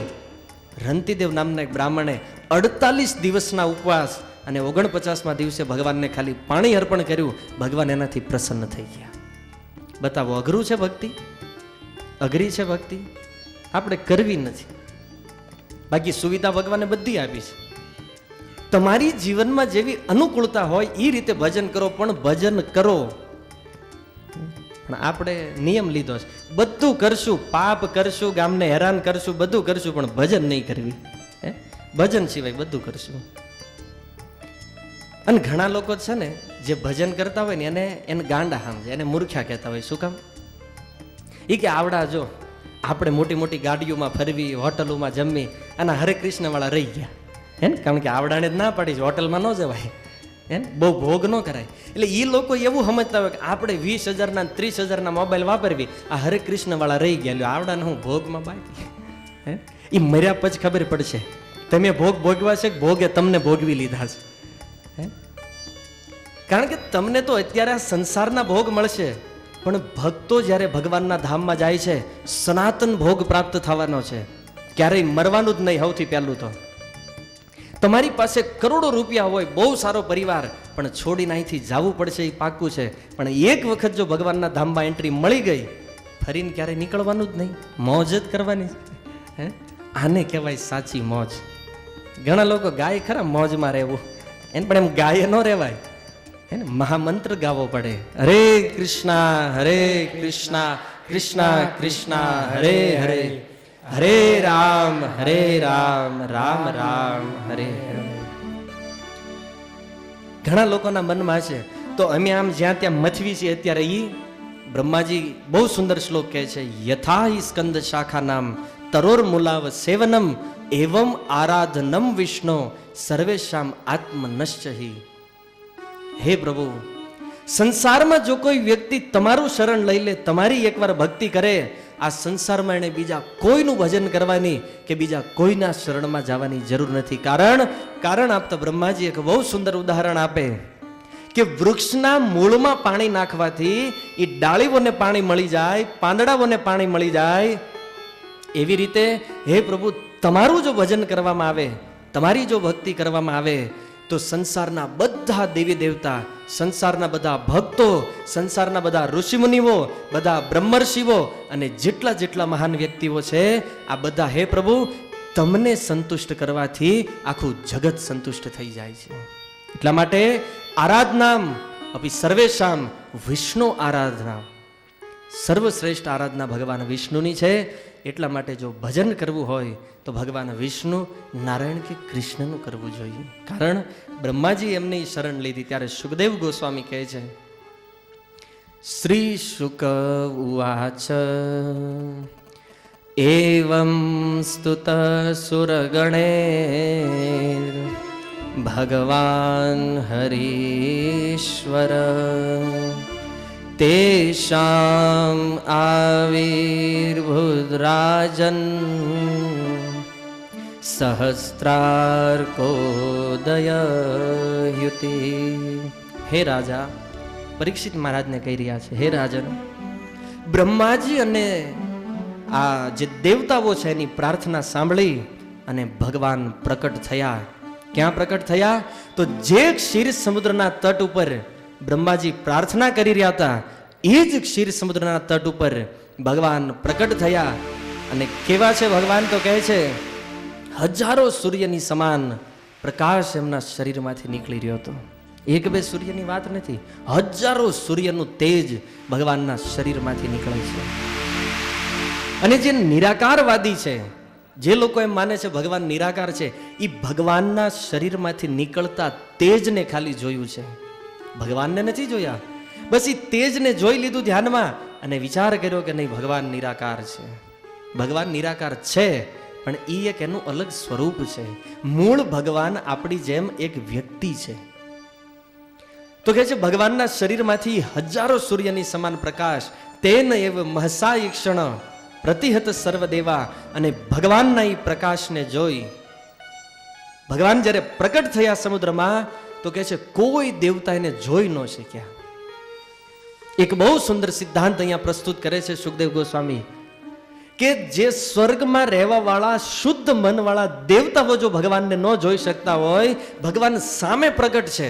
રંતીદેવ નામના એક બ્રાહ્મણે 48 દિવસના ઉપવાસ અને 49મા દિવસે ભગવાનને ખાલી પાણી અર્પણ કર્યું. ભગવાન એનાથી પ્રસન્ન થઈ ગયા. બતાવો, અઘરું છે ભક્તિ? અઘરી છે ભક્તિ? આપણે કરવી નથી. બાકી સુવિધા ભગવાને બધી આપી છે. તમારી જીવનમાં જેવી અનુકૂળતા હોય એ રીતે ભજન કરો, પણ ભજન કરો. પણ આપણે નિયમ લીધો છે, બધું કરશું, પાપ કરશું, ગામને હેરાન કરશું, બધું કરશું, પણ ભજન નહીં કરવી. ભજન સિવાય બધું કરશું. અને ઘણા લોકો છે ને, જે ભજન કરતા હોય ને એને ગાંડા સમજે, એને મૂર્ખ્યા કહેતા હોય. શું કામ? એ કે આવડા જો આપણે મોટી મોટી ગાડીઓમાં ફરવી, હોટલોમાં જમવી, અને હરે કૃષ્ણ વાળા રહી ગયા. કારણ કે આવડાને જ ના પાડી છે, હોટલમાં ન જવાય, બહુ ભોગ ન કરાય. એટલે એ લોકો એવું સમજતા હોય કે આપણે 20,000ના 30,000ના મોબાઈલ વાપરવી, આ હરે કૃષ્ણ વાળા રહી ગયા, આવડાને હું ભોગમાં બાકી. એ મર્યા પછી ખબર પડશે તમે ભોગ ભોગવા છે, ભોગે તમને ભોગવી લીધા છે. કારણ કે તમને તો અત્યારે આ સંસારના ભોગ મળશે, પણ ભક્તો જ્યારે ભગવાનના ધામમાં જાય છે, સનાતન ભોગ પ્રાપ્ત થવાનો છે. ક્યારેય મરવાનું જ નહીં. સૌથી પહેલું તો તમારી પાસે કરોડો રૂપિયા હોય, બહુ સારો પરિવાર, પણ છોડીને અહીંથી જવું પડશે, એ પાક્કું છે. પણ એક વખત જો ભગવાનના ધામમાં એન્ટ્રી મળી ગઈ, ફરીને ક્યારેય નીકળવાનું જ નહીં, મોજ જ કરવાની. આને કહેવાય સાચી મોજ. ઘણા લોકો ગાય ખરા મોજમાં રહેવું, પણ એમ ગાય ન રહેવાય, મહામંત્ર ગાવો પડે. હરે કૃષ્ણ કૃષ્ણ કૃષ્ણ હરે હરે, હરે રામ રામ રામ હરે હરે. ઘણા લોકોના મનમાં છે, તો અમે આમ જ્યાં ત્યાં મથવી છીએ અત્યારે. ઈ બ્રહ્માજી બહુ સુંદર શ્લોક કહે છે, યથા હિ સ્કંદ શાખા નામ તરોર મુલાવ સેવનમ એવમ આરાધનમ વિષ્ણુ સર્વેશામ આત્મનશ્ચહી. હે પ્રભુ, સંસારમાં જો કોઈ વ્યક્તિ તમારું શરણ લઈ લે, તમારી એકવાર ભક્તિ કરે, આ સંસારમાં એને બીજા કોઈનું ભજન કરવાની કે બીજા કોઈના શરણમાં જવાની જરૂર નથી. કારણ આપતા બ્રહ્માજી એક બહુ સુંદર ઉદાહરણ આપે કે વૃક્ષના મૂળમાં પાણી નાખવાથી એ ડાળીઓને પાણી મળી જાય, પાંદડાઓને પાણી મળી જાય. એવી રીતે હે પ્રભુ, તમારું જો ભજન કરવામાં આવે, તમારી જો ભક્તિ કરવામાં આવે, તો સંસારના બધા દેવી દેવતા, સંસારના બધા ભક્તો, સંસારના બધા ઋષિમુનિઓ, બધા બ્રહ્મર્ષિઓ અને જેટલા મહાન વ્યક્તિઓ છે, આ બધા હે પ્રભુ તમને સંતુષ્ટ કરવાથી આખું જગત સંતુષ્ટ થઈ જાય છે. એટલા માટે આરાધનામ અપી સર્વેશામ વિષ્ણુ આરાધના, સર્વશ્રેષ્ઠ આરાધના ભગવાન વિષ્ણુની છે. એટલા માટે જો ભજન કરવું હોય તો ભગવાન વિષ્ણુ, નારાયણ કે કૃષ્ણનું કરવું જોઈએ. કારણ બ્રહ્માજી એમની શરણ લીધી ત્યારે સુખદેવ ગોસ્વામી કહે છે, શ્રી શુક ઉવાચ એવં સ્તુત સુરગણે ભગવાન હરીશ્વર તેષામ આવિર્ભુદ્રાજન સહસ્ત્રાર્કોદયયુતિ. હે રાજા, પરીક્ષિત મહારાજને કહી રહ્યા છે, હે રાજન, બ્રહ્માજી અને આ જે દેવતાઓ છે એની પ્રાર્થના સાંભળી અને ભગવાન પ્રકટ થયા. ક્યાં પ્રકટ થયા? તો જે ક્ષીર સમુદ્રના તટ ઉપર બ્રહ્માજી પ્રાર્થના કરી રહ્યા હતા, એ જ ક્ષીર સમુદ્રના તટ ઉપર ભગવાન પ્રકટ થયા. અને કેવા છે ભગવાન? તો કહે છે, હજારો સૂર્યની સમાન પ્રકાશ એમના શરીરમાંથી નીકળી રહ્યો હતો. એક બે સૂર્યની વાત નથી, હજારો સૂર્યનું તેજ ભગવાનના શરીરમાંથી નીકળે છે. અને જે નિરાકારવાદી છે, જે લોકો એમ માને છે ભગવાન નિરાકાર છે, એ ભગવાનના શરીરમાંથી નીકળતા તેજને ખાલી જોયું છે, ભગવાનને નથી જોયા. બસ એ તેજને જોઈ લીધું ધ્યાનમાં અને વિચાર કર્યો કે નહીં, ભગવાન નિરાકાર છે. ભગવાન નિરાકાર છે, પણ એ એક એનું અલગ સ્વરૂપ છે. મૂળ ભગવાન આપણી જેમ એક વ્યક્તિ છે. તો કહે છે ભગવાનના શરીરમાંથી હજારો સૂર્યની સમાન પ્રકાશ, તેન એવ મહસા ઈક્ષણ, પ્રતિહત સર્વદેવા અને ભગવાનના એ પ્રકાશને જોઈ ભગવાન જ્યારે પ્રકટ થયા સમુદ્રમાં તો કહે છે કોઈ દેવતા એને જોઈ ન શક્યા. એક બહુ સુંદર સિદ્ધાંત અહીંયા પ્રસ્તુત કરે છે સુખદેવ ગોસ્વામી કે જે સ્વર્ગમાં રહેવા વાળા શુદ્ધ મન વાળા દેવતાઓ જો ભગવાનને ન જોઈ શકતા હોય, ભગવાન સામે પ્રગટ છે,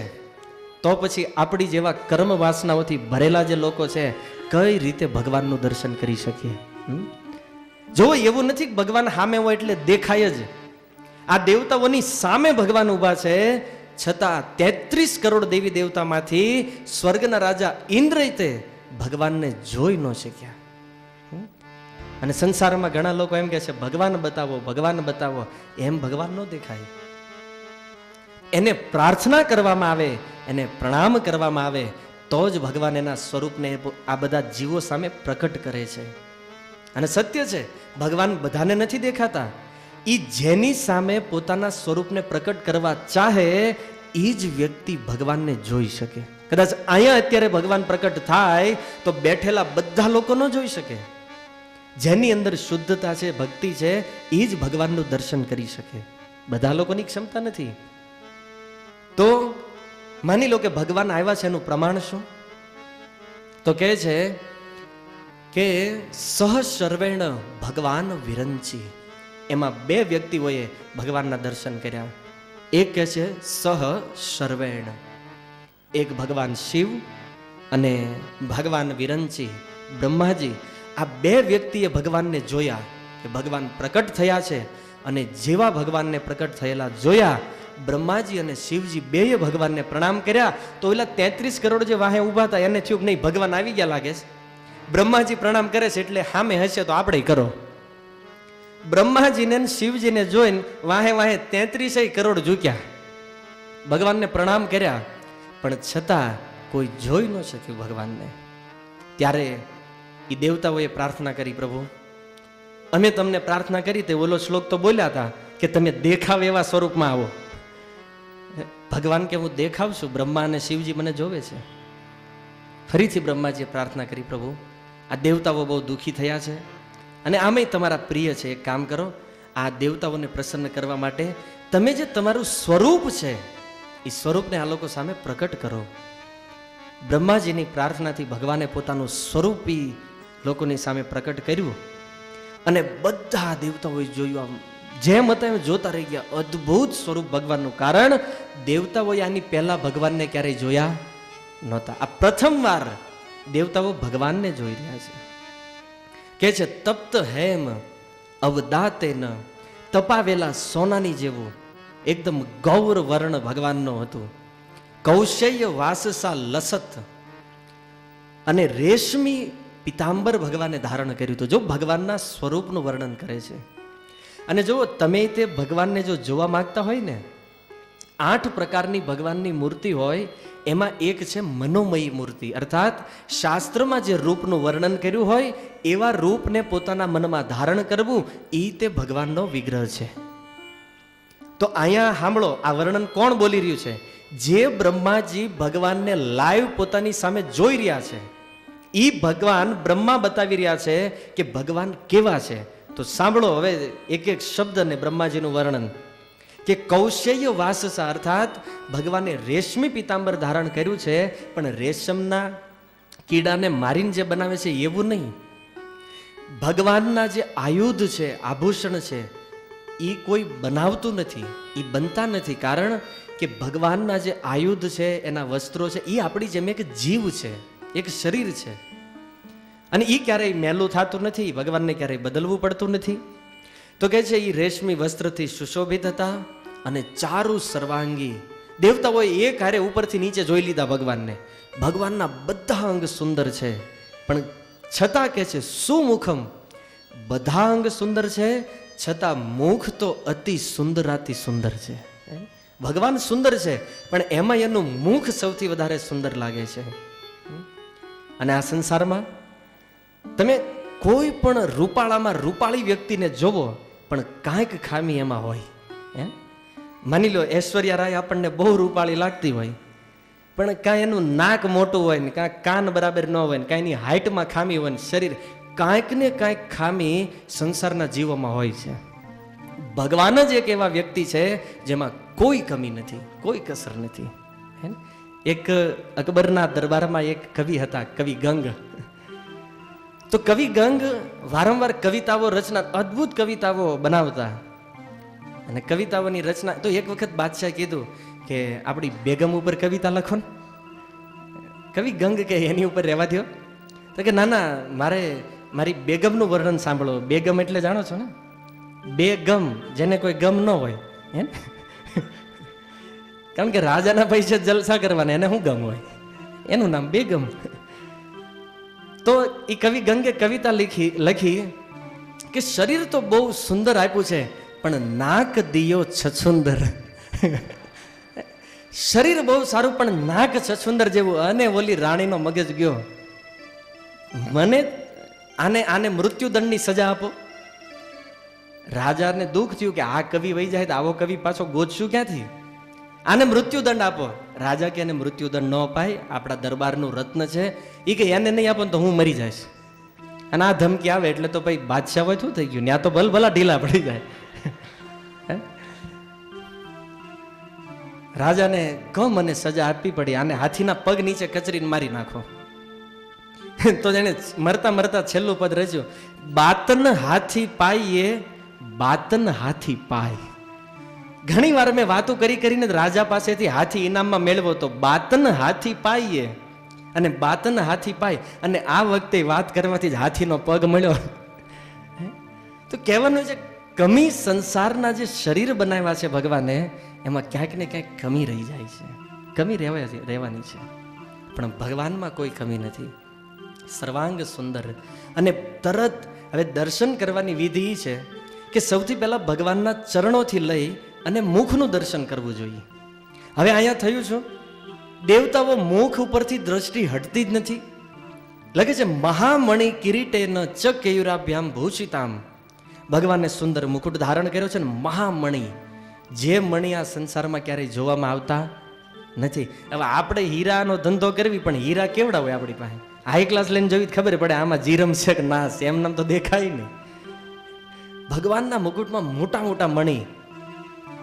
તો પછી આપણી જેવા કર્મ વાસનાઓથી ભરેલા જે લોકો છે કઈ રીતે ભગવાનનું દર્શન કરી શકીએ? જો એવું નથી કે ભગવાન સામે હોય એટલે દેખાય જ. આ દેવતાઓની સામે ભગવાન ઊભા છે, છતાં 33 કરોડ દેવી દેવતામાંથી સ્વર્ગના રાજા ઇન્દ્ર ભગવાનને જોઈ ન શક્યા. અને સંસારમાં ઘણા લોકો એમ કહે છે ભગવાન બતાવો, ભગવાન બતાવો. એમ ભગવાન ન દેખાય. એને પ્રાર્થના કરવામાં આવે, એને પ્રણામ કરવામાં આવે તો જ ભગવાન એના સ્વરૂપને આ બધા જીવો સામે પ્રકટ કરે છે. અને સત્ય છે, ભગવાન બધાને નથી દેખાતા. ઈ જેની સામે પોતાના સ્વરૂપને પ્રકટ કરવા ચાહે એ જ વ્યક્તિ ભગવાનને જોઈ શકે. કદાચ અહીંયા અત્યારે ભગવાન પ્રકટ થાય તો બેઠેલા બધા લોકો ન જોઈ શકે. જેની અંદર શુદ્ધતા છે, ભક્તિ છે, એ જ ભગવાનનું દર્શન કરી શકે. બધા લોકોની ક્ષમતા નથી. તો માની લો કે ભગવાન આવ્યા છે, એનું પ્રમાણ શું? તો કહે છે કે સહ સર્વેણ ભગવાન વિરંચી. એમાં બે વ્યક્તિઓએ ભગવાનના દર્શન કર્યા. એક કહે છે સહ સર્વેણ, એક ભગવાન શિવ અને ભગવાન વિરંચી બ્રહ્માજી. આ બે વ્યક્તિએ ભગવાનને જોયા કે ભગવાન પ્રકટ થયા છે, અને જેવા ભગવાનને પ્રકટ થયેલા જોયા, બ્રહ્માજી અને શિવજી બેએ ભગવાનને પ્રણામ કર્યા. તો ઓલા 33 કરોડ જે વાહે ઊભા હતા એને થયું કે નહીં ભગવાન આવી ગયા લાગે છે. બ્રહ્માજી પ્રણામ કરે છે એટલે સામે હશે તો આપણે કરો. બ્રહ્માજીને શિવજીને જોઈને વાહે વાહે 33 કરોડ ઝૂક્યા, ભગવાનને પ્રણામ કર્યા, પણ છતાં કોઈ જોઈ ન શક્યું ભગવાનને. ત્યારે એ દેવતાઓએ પ્રાર્થના કરી, પ્રભુ અમે તમને પ્રાર્થના કરી તે ઓલો શ્લોક તો બોલ્યા હતા કે તમે દેખાવ એવા સ્વરૂપમાં આવો. ભગવાન કે હું દેખાવ છું, બ્રહ્મા અને શિવજી મને જોવે છે. ફરીથી બ્રહ્માજીએ પ્રાર્થના કરી, પ્રભુ આ દેવતાઓ બહુ દુઃખી થયા છે અને આમે તમારા પ્રિય છે, એક કામ કરો, આ દેવતાઓને પ્રસન્ન કરવા માટે તમે જે તમારું સ્વરૂપ છે એ સ્વરૂપને આ લોકો સામે પ્રકટ કરો. બ્રહ્માજીની પ્રાર્થનાથી ભગવાને પોતાનું સ્વરૂપ લોકોની સામે પ્રકટ કર્યું અને બધા દેવતાઓએ જોયું. આમ જેમ હતા એમ જોતા રહી ગયા. અદ્ભુત સ્વરૂપ ભગવાનનું. કારણ દેવતાઓએ આની પહેલા ભગવાનને ક્યારેય જોયા નહોતા. આ પ્રથમવાર દેવતાઓ ભગવાનને જોઈ રહ્યા છે. કે છે તપ્ત હેમ અવદાતે ન, તપાવેલા સોનાની જેવું એકદમ ગૌર વર્ણ ભગવાનનો હતું. કૌશલ્ય વાસસા લસત, અને રેશમી પિતાંબર ભગવાને ધારણ કર્યું હતું. જો ભગવાનના સ્વરૂપનું વર્ણન કરે છે. અને જો તમે તે ભગવાનને જો જોવા માંગતા હોય ને, 8 પ્રકારની ભગવાનની મૂર્તિ હોય, એમાં એક છે મનોમયી મૂર્તિ. અર્થાત શાસ્ત્રમાં જે રૂપનું વર્ણન કર્યું હોય એવા રૂપને પોતાના મનમાં ધારણ કરવું, એ તે ભગવાનનો વિગ્રહ છે. તો અહીંયા સાંભળો, આ વર્ણન કોણ બોલી રહ્યું છે? જે બ્રહ્માજી ભગવાનને લાઈવ પોતાની સામે જોઈ રહ્યા છે, એ ભગવાન બ્રહ્મા બતાવી રહ્યા છે કે ભગવાન કેવા છે. તો સાંભળો હવે એક એક શબ્દને બ્રહ્માજીનું વર્ણન. કે કૌશલ્ય વાસસા, અર્થાત ભગવાને રેશમી પિતાંબર ધારણ કર્યું છે, પણ રેશમના કીડાને મારીને જે બનાવે છે એવું નહીં. ભગવાનના જે આયુધ છે, આભૂષણ છે, એ કોઈ બનાવતું નથી, એ બનતા નથી. કારણ કે ભગવાનના જે આયુધ છે, એના વસ્ત્રો છે, એ આપણી જેમ એક જીવ છે, એક શરીર છે, અને એ ક્યારેય મેલું થતું નથી, ભગવાનને ક્યારેય બદલવું પડતું નથી. તો કહે છે એ રેશમી વસ્ત્રથી સુશોભિત હતા અને ચારુ સર્વાંગી. દેવતાઓએ એક હારે ઉપરથી નીચે જોઈ લીધા ભગવાનને. ભગવાનના બધા અંગ સુંદર છે, પણ છતાં કહે છે સુમુખમ, બધા અંગ સુંદર છે, છતાં મુખ તો અતિ સુંદરાતિ સુંદર છે. ભગવાન સુંદર છે, પણ એમાં એનું મુખ સૌથી વધારે સુંદર લાગે છે. અને આ સંસારમાં તમે કોઈ પણ રૂપાળામાં રૂપાળી વ્યક્તિને જોવો, પણ કાંઈક ખામી એમાં હોય. માની લો ઐશ્વર્યા રાય આપણને બહુ રૂપાળી લાગતી હોય, પણ કાંઈ એનું નાક મોટું હોય ને, કાં કાન બરાબર ન હોય ને, કાંઈ એની હાઇટમાં ખામી હોય ને, શરીર કાંઈક ને કાંઈક ખામી સંસારના જીવોમાં હોય છે. ભગવાન જ એક એવા વ્યક્તિ છે જેમાં કોઈ કમી નથી, કોઈ કસર નથી. હે ને? એક અકબરના દરબારમાં એક કવિ હતા, કવિ ગંગ. તો કવિ ગંગ વારંવાર કવિતાઓ રચના, અદ્ભુત કવિતાઓ બનાવતા. અને કવિતાઓની રચના તો એક વખત બાદશાહે કીધું કે આપણી બેગમ ઉપર કવિતા લખો ને. કવિ ગંગ કે એની ઉપર રહેવા દો. તો કે ના ના, મારે મારી બેગમનું વર્ણન સાંભળો. બેગમ એટલે જાણો છો ને, બેગમ, જેને કોઈ ગમ ન હોય. હે ને? કારણ કે રાજાના પૈસે જલસા કરવાના, એને શું ગમ હોય? એનું નામ બેગમ. તો એ કવિ ગંગે કવિતા લખી કે શરીર તો બહુ સુંદર આપ્યું છે, પણ નાક દિયો છછુંદર. શરીર બહુ સારું પણ નાક છછુંદર જેવું. અને ઓલી રાણીનો મગજ ગયો, મને આને મૃત્યુદંડની સજા આપો. રાજાને દુઃખ થયું કે આ કવિ વહી જાય તો આવો કવિ પાછો ગોતશું ક્યાંથી? આને મૃત્યુદંડ આપો. રાજા કે એને મૃત્યુદંડ ન અપાય, આપણા દરબારનું રત્ન છે. એ કે એને નહીં આપો તો હું મરી જઈશ. અને આ ધમકી આવે એટલે તો ભાઈ બાદશાહ હોય શું થઈ ગયું? ત્યાં તો ભલભલા ઢીલા પડી જાય. રાજાને કહો મને સજા આપવી પડી, આને હાથીના પગ નીચે કચરીને મારી નાખો. તો એને મરતા મરતા છેલ્લું પદ રચ્યું, બાતન હાથી પાઈએ, બાતન હાથી પાય. ઘણી વાર મેં વાતો કરીને રાજા પાસેથી હાથી ઇનામમાં મેળવો તો બાતન હાથી પાઈએ અને બાતન હાથી પાય. અને આ વખતે વાત કરવાથી જ હાથીનો પગ મળ્યો. તો કહેવાનું છે, કમી સંસારના જે શરીર બનાવ્યા છે ભગવાને, એમાં ક્યાંક ને ક્યાંક કમી રહી જાય છે. કમી રહેવાની છે, પણ ભગવાનમાં કોઈ કમી નથી. સર્વાંગ સુંદર. અને તરત હવે દર્શન કરવાની વિધિ છે કે સૌથી પહેલા ભગવાનના ચરણોથી લઈ અને મુખનું દર્શન કરવું જોઈએ. હવે અહીંયા થયું છું, દેવતાઓ મુખ ઉપરથી દ્રષ્ટિ હટતી જ નથી. લખે છે મહામણિ કિરીટેન ચ કેયુરાભ્યામ ભૂષિતામ. ભગવાને સુંદર મુકુટ ધારણ કર્યો છે ને મહામણિ, જે મણિ આ સંસારમાં ક્યારેય જોવામાં આવતા નથી. હવે આપણે હીરાનો ધંધો કરવી, પણ હીરા કેવડા હોય આપણી પાસે? હાઈ ક્લાસ લઈને જોવી ખબર પડે આમાં જીરમ છે કે ના છે, એમ નામ તો દેખાય નહીં. ભગવાનના મુકુટમાં મોટા મોટા મણિ.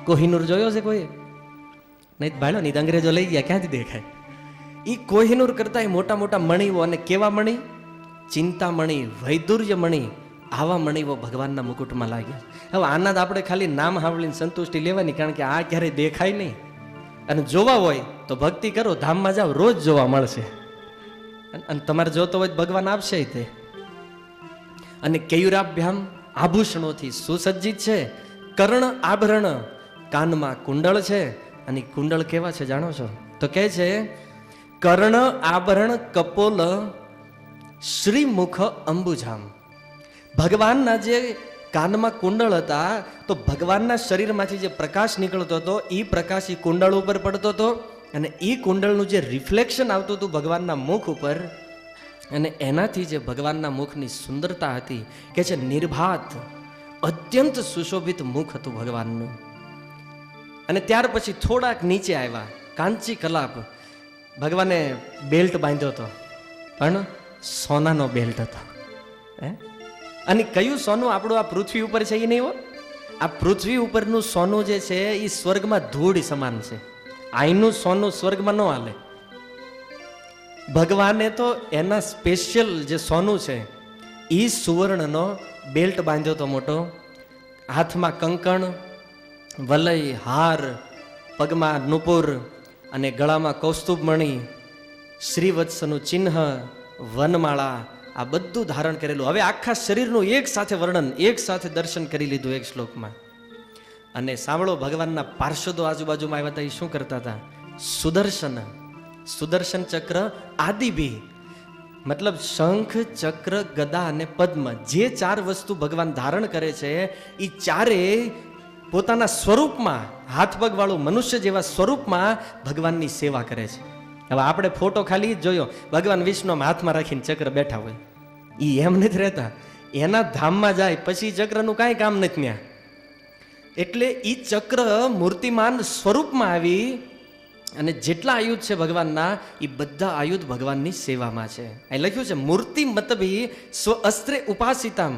કોહિનૂર જોયો છે કોઈ? નહીં ભાડો નહીં, અંગ્રેજો લઈ ગયા, ક્યાંથી દેખાય? એ કોહિનૂર કરતા એ મોટા મોટા મણિઓ. અને કેવા મણિ? ચિંતામણી, વૈદુર્ય મણિ, આવા મણિઓ ભગવાનના મુકુટમાં લાગ્યા. હવે આના જ આપણે ખાલી નામ સાંભળીને સંતુષ્ટિ લેવાની, કારણ કે આ ક્યારેય દેખાય નહીં. અને જોવા હોય તો ભક્તિ કરો, ધામમાં જાઓ, રોજ જોવા મળશે. અને તમારે જોતો હોય ભગવાન આપશે તે. અને કેયુરાભ્યામ, આભૂષણોથી સુસજ્જિત છે. કર્ણ આભરણ, કાનમાં કુંડળ છે. અને કુંડળ કેવા છે જાણો છો? તો કહે છે કર્ણ આભરણ કપોલ શ્રીમુખ અંબુજામ. ભગવાનના જે કાનમાં કુંડળ હતા, તો ભગવાનના શરીરમાંથી જે પ્રકાશ નીકળતો હતો એ પ્રકાશ એ કુંડળ ઉપર પડતો હતો. અને એ કુંડળનું જે રિફ્લેક્શન આવતું હતું ભગવાનના મુખ ઉપર, અને એનાથી જે ભગવાનના મુખની સુંદરતા હતી, કે છે નિર્ભાત, અત્યંત સુશોભિત મુખ હતું ભગવાનનું. અને ત્યાર પછી થોડાક નીચે આવ્યા, કાંચી કલાપ. ભગવાને બેલ્ટ બાંધ્યો હતો, પણ સોનાનો બેલ્ટ હતો. અને કયું સોનું? આપણું આ પૃથ્વી ઉપર છે એ નહીં હો. આ પૃથ્વી ઉપરનું સોનું જે છે એ સ્વર્ગમાં ધૂળ સમાન છે. અહીંનું સોનું સ્વર્ગમાં ન હાલે. ભગવાને તો એના સ્પેશિયલ જે સોનું છે એ સુવર્ણનો બેલ્ટ બાંધ્યો તો મોટો. હાથમાં કંકણ, વલય, હાર, પગમાં નુપુર અને ગળામાં કૌસ્તુભમણિ, શ્રીવત્સનું ચિહ્ન, વનમાળા, આ બધું ધારણ કરેલું. હવે આખા શરીરનું એક સાથે વર્ણન, એક સાથે દર્શન કરી લીધું એક શ્લોકમાં. અને સાંભળો, ભગવાનના પાર્ષદો આજુબાજુમાં આવ્યા હતા, એ શું કરતા હતા? સુદર્શન, સુદર્શન ચક્ર આદિભી, મતલબ શંખ, ચક્ર, ગદા અને પદ્મ, જે ચાર વસ્તુ ભગવાન ધારણ કરે છે એ ચારે પોતાના સ્વરૂપમાં, હાથ પગ વાળું મનુષ્ય જેવા સ્વરૂપમાં ભગવાનની સેવા કરે છે. હવે આપણે ફોટો ખાલી જ જોયો, ભગવાન વિષ્ણુ હાથમાં રાખીને ચક્ર બેઠા હોય, એ એમ નથી રહેતા. એના ધામમાં જાય પછી ચક્રનું કાંઈ કામ નથી ત્યાં. એટલે એ ચક્ર મૂર્તિમાન સ્વરૂપમાં આવી અને જેટલા આયુધ છે ભગવાનના એ બધા આયુધ ભગવાનની સેવામાં છે. અહીં લખ્યું છે મૂર્તિ મતભી સ્વ અસ્ત્રે ઉપાસિતામ.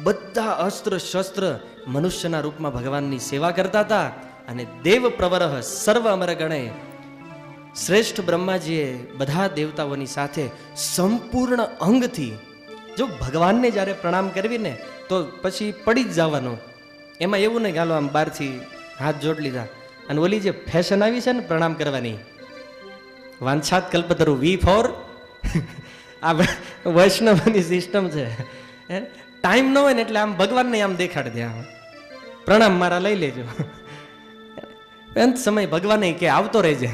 બધા અસ્ત્ર શસ્ત્ર મનુષ્યના રૂપમાં ભગવાનની સેવા કરતા હતા. અને દેવ પ્રવરહ સર્વ અમર ગણે, શ્રેષ્ઠ બ્રહ્માજીએ બધા દેવતાઓની સાથે સંપૂર્ણ અંગથી, જો ભગવાનને જ્યારે પ્રણામ કરવી ને તો પછી પડી જ જવાનું. એમાં એવું નહીં ગાલો આમ બહારથી હાથ જોડ લીધા. અને ઓલી જે ફેશન આવી છે ને પ્રણામ કરવાની, વાંછાત કલ્પતરુ V4 આ વૈષ્ણવની સિસ્ટમ છે. ટાઈમ ન હોય ને એટલે આમ ભગવાનને આમ દેખાડી દે, આમ પ્રણામ મારા લઈ લેજો. અંત સમય ભગવાને કે આવતો રહેજે,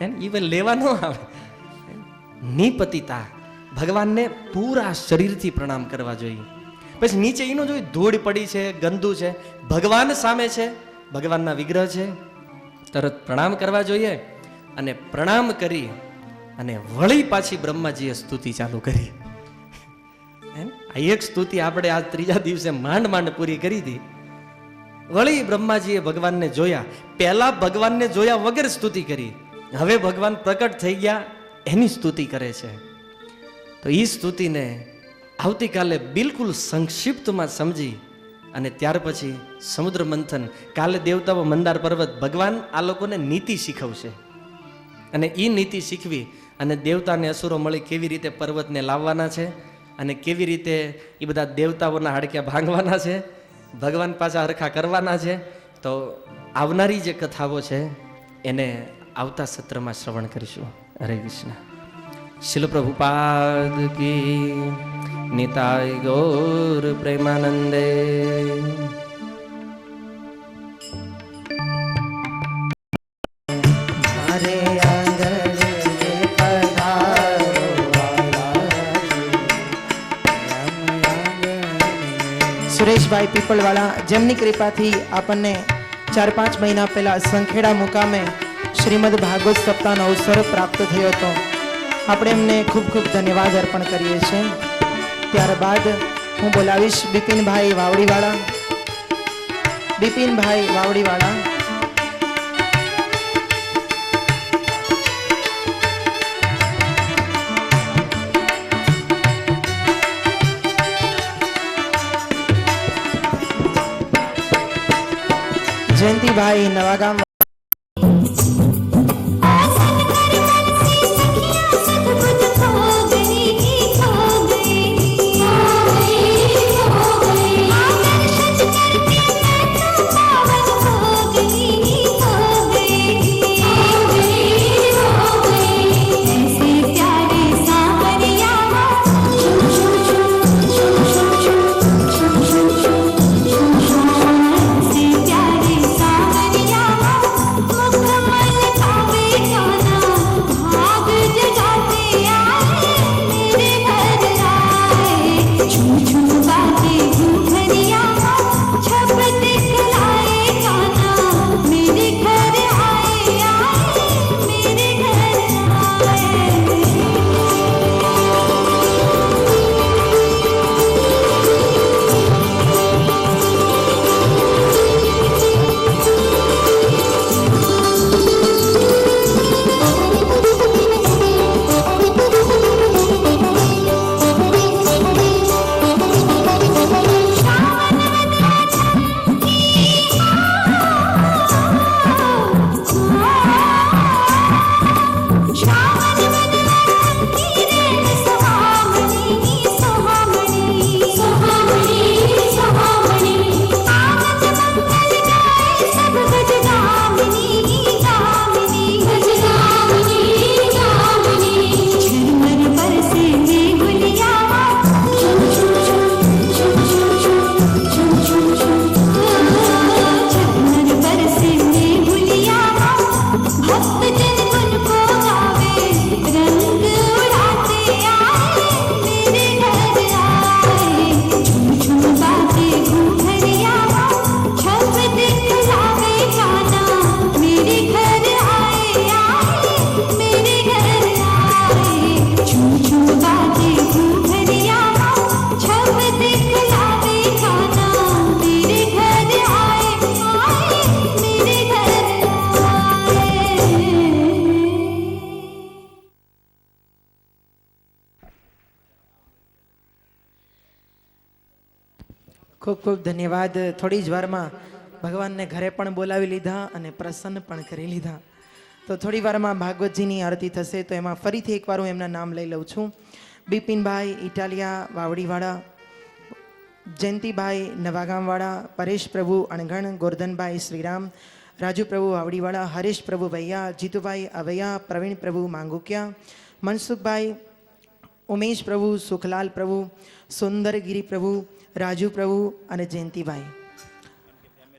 એ લેવા ન આવે. નિપતિતા, ભગવાનને પૂરા શરીરથી પ્રણામ કરવા જોઈએ. પછી નીચે એનું જોઈ ધૂળ પડી છે, ગંદુ છે, ભગવાન સામે છે, ભગવાનના વિગ્રહ છે, તરત પ્રણામ કરવા જોઈએ. અને પ્રણામ કરી અને વળી પાછી બ્રહ્માજીએ સ્તુતિ ચાલુ કરી. આ એક સ્તુતિ આપણે આ ત્રીજા દિવસે માંડ માંડ પૂરી કરી હતી. વળી બ્રહ્માજીએ ભગવાનને જોયા. પહેલા ભગવાનને જોયા વગર સ્તુતિ કરી, હવે ભગવાન પ્રકટ થઈ ગયા એની સ્તુતિ કરે છે. તો એ સ્તુતિને આવતીકાલે બિલકુલ સંક્ષિપ્તમાં સમજી અને ત્યાર પછી સમુદ્ર મંથન, કાલે દેવતાઓ મંદાર પર્વત, ભગવાન આ લોકોને નીતિ શીખવશે. અને એ નીતિ શીખવી અને દેવતાને અસુરો મળી કેવી રીતે પર્વતને લાવવાના છે અને કેવી રીતે એ બધા દેવતાઓના હાડક્યા ભાંગવાના છે, ભગવાન પાછા હરખા કરવાના છે. તો આવનારી જે કથાઓ છે એને આવતા સત્રમાં શ્રવણ કરીશું. હરે કૃષ્ણ. શિલ પ્રભુપાદ કી નિતાય ગૌર પ્રેમાનંદે. મારે આંગણે પધારો સુરેશભાઈ પીપળવાળા, જેમની કૃપાથી આપણને 4-5 મહિના પહેલા સંખેડા મુકામે શ્રીમદ ભાગવત સપ્તાહનો અવસર પ્રાપ્ત થયો હતો. આપણે એમને ખૂબ ખૂબ ધન્યવાદ અર્પણ કરીએ છીએ. ત્યારબાદ હું બોલાવીશ બિપિનભાઈ વાવડીવાળા. બિપિનભાઈ વાવડીવાળા, જયંતિભાઈ નવાગામ, ખૂબ ખૂબ ધન્યવાદ. થોડી જ વારમાં ભગવાનને ઘરે પણ બોલાવી લીધા અને પ્રસન્ન પણ કરી લીધા. તો થોડી વારમાં ભાગવતજીની આરતી થશે, તો એમાં ફરીથી એકવાર હું એમના નામ લઈ લઉં છું. બિપિનભાઈ ઇટાલિયા વાવડીવાળા, જયંતિભાઈ નવાગામવાળા, પરેશ પ્રભુ અણગણ, ગોરધનભાઈ શ્રીરામ, રાજુ પ્રભુ વાવડીવાળા, હરેશ પ્રભુ વૈયા, જીતુભાઈ અવૈયા, પ્રવીણ પ્રભુ માંગુકિયા, મનસુખભાઈ, ઉમેશ પ્રભુ, સુખલાલ પ્રભુ, સુંદરગીરી પ્રભુ, રાજુ પ્રભુ અને જયંતિભાઈ.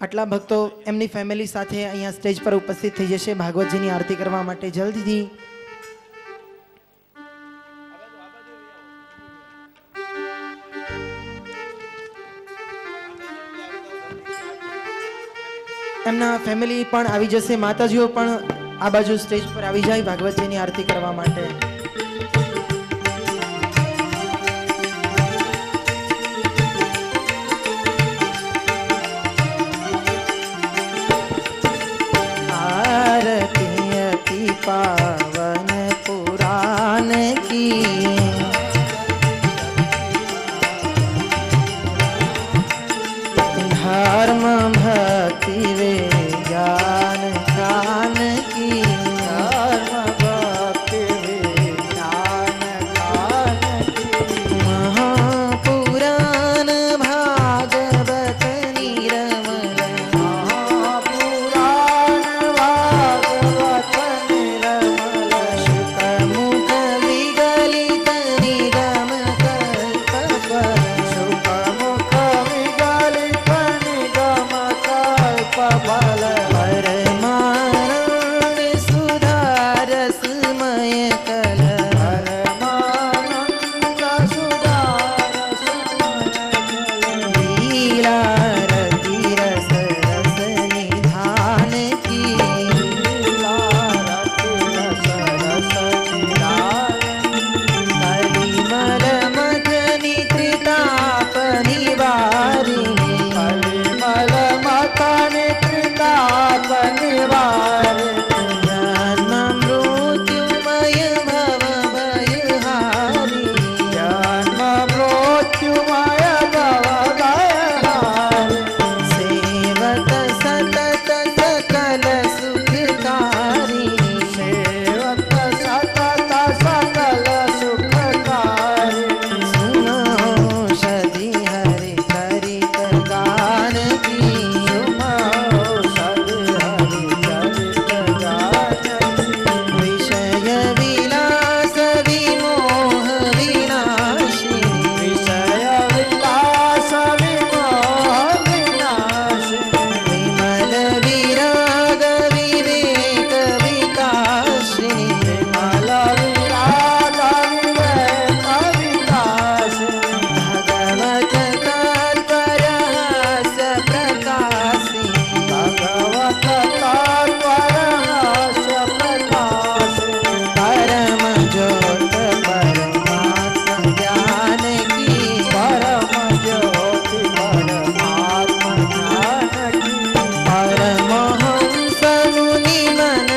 આટલા ભક્તો એમની ફેમિલી સાથે અહીંયા સ્ટેજ પર ઉપસ્થિત થઈ જશે ભાગવતજીની આરતી કરવા માટે. જલ્દીથી એમના ફેમિલી પણ આવી જશે. માતાજીઓ પણ આ બાજુ સ્ટેજ પર આવી જાય ભાગવતજીની આરતી કરવા માટે. आरती अति पावन पुराण की, धर्म भक्ति विज्ञान ज्ञान की, धर्म भक्ति विज्ञान ज्ञान की, महापुराण भागवत निरमल, महापुराण भागवत निरमल, शुकमुख विगलित निगम कल्प, शुकमुख विगलित निगम कल्पबल, परमानंद सुधारसमय कल, परमानंद सुधारसमय कल, लीला रति रस रस निधान की, लीला रति रस रस निधान, कलिमल मथनि त्रिताप निवारिणी, कलिमल मथनि त्रिताप निवारिणी, जन्म मृत्युमय भव भयहारिणी, जन्म मृत्युमय भव भयहारिणी, सेवक सतत सकल सुखकारिणी, सेवक सतत सकल सुखकारिणी, सुनौषधि हरि चरित गान की, सुनौषधि हरि चरित गान की, विषय विलास विमोह विनाशिनी, विषय विलास विमोह विनाशिनी, विमल विराग विवेक विकासिनी, विमल विराग विवेक विकासिनी, भगवत तत्परहास प्रकाशिनी, भगवत तत्परहास प्रकाशिनी, परम ज्योत परमात्म ज्ञान की, परम ज्योति परमात्म ज्ञान की, परमहंस मुनि मन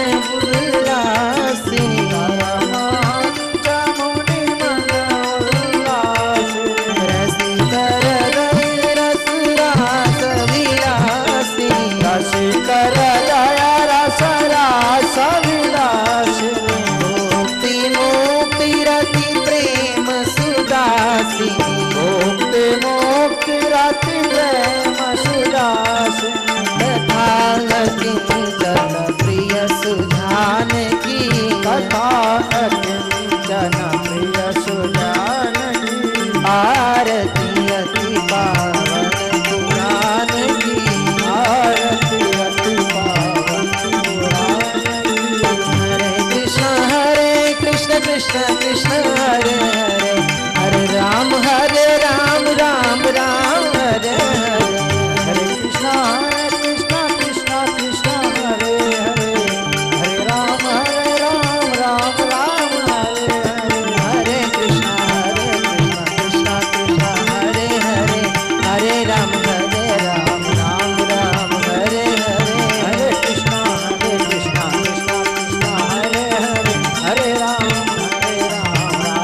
उल्लासिनी, परमहंस मुनि मन उल्लासिनी, रसिकर हृदय रस रास विलासिनी, रसिकर हृदय रस रास विलासिनी, मुक्ति मुक्ति रति प्रेम सुदासिनी, मुक्ति मुक्ति रति प्रेम सुदासिनी, तथागति जन प्रिय सुजान की, तथागति जन प्रिय सुजान की, आरती अति पावन पुराण की, आरती अति पावन पुराण की, हरे कृष्ण कृष्ण कृष्ण कृष्ण हरे हरे, हरे राम राम राम हरे हरे, हरे कृष्ण कृष्ण कृष्ण हरे हरे, हरे राम राम राम हरे हरे, हरे कृष्ण कृष्ण कृष्ण हरे हरे, हरे राम राम राम हरे हरे, हरे कृष्ण कृष्ण कृष्ण हरे हरे, हरे राम राम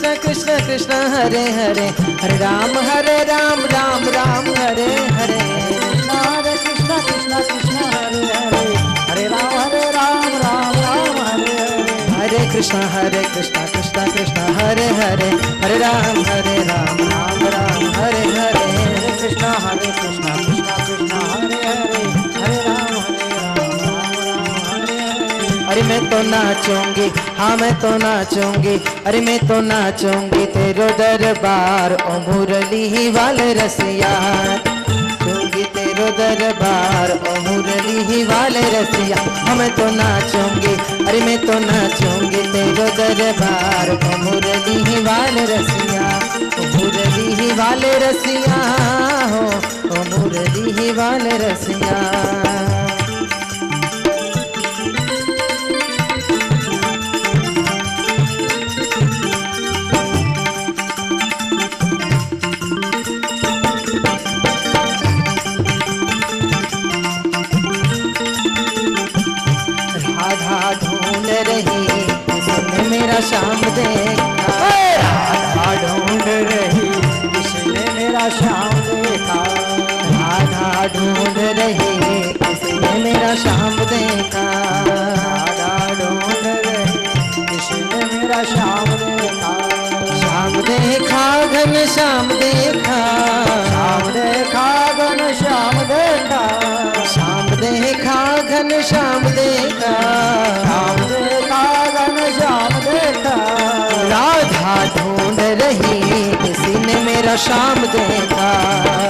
कृष्ण कृष्ण कृष्ण हरे हरे, हरे राम राम राम हरे हरे। हरे कृष्ण कृष्ण कृष्ण हरे हरे, हरे राम राम हरे हरे। हरे कृष्ण कृष्ण कृष्ण हरे हरे, हरे राम राम हरे हरे। हरे कृष्ण कृष्ण कृष्ण हरे हरे, हरे राम राम हरे हरे। अरे मैं तो नाचूंगी, हाँ मैं तो नाचूंगी, अरे मैं तो नाचूंगी तेरो दरबार ओ मुरली वाले रसिया। चूंगी तेरो दरबार ओ मुरली वाले रसिया, हाँ मैं तो नाचूंगी, अरे मैं तो नाचूंगी तेरो दरबार ओ मुरली वाले रसिया, ओ मुरली वाले रसिया हो, ओ मुरली वाले रसिया। ढूंढ रही किसने मेरा श्याम देखा, राधा ढूंढ रही किसने मेरा श्याम देखा। राधा ढूंढ रही किसने मेरा श्याम देखा। राधा ढूंढ रही किसने मेरा श्याम देखा। श्याम देखा घन श्याम देखा, श्याम देखा घन श्याम देखा। श्याम देखा घन श्याम देखा, श्याम देखा घन श्याम देखा। राधा ढूंढ रही किसी ने मेरा श्याम देखा।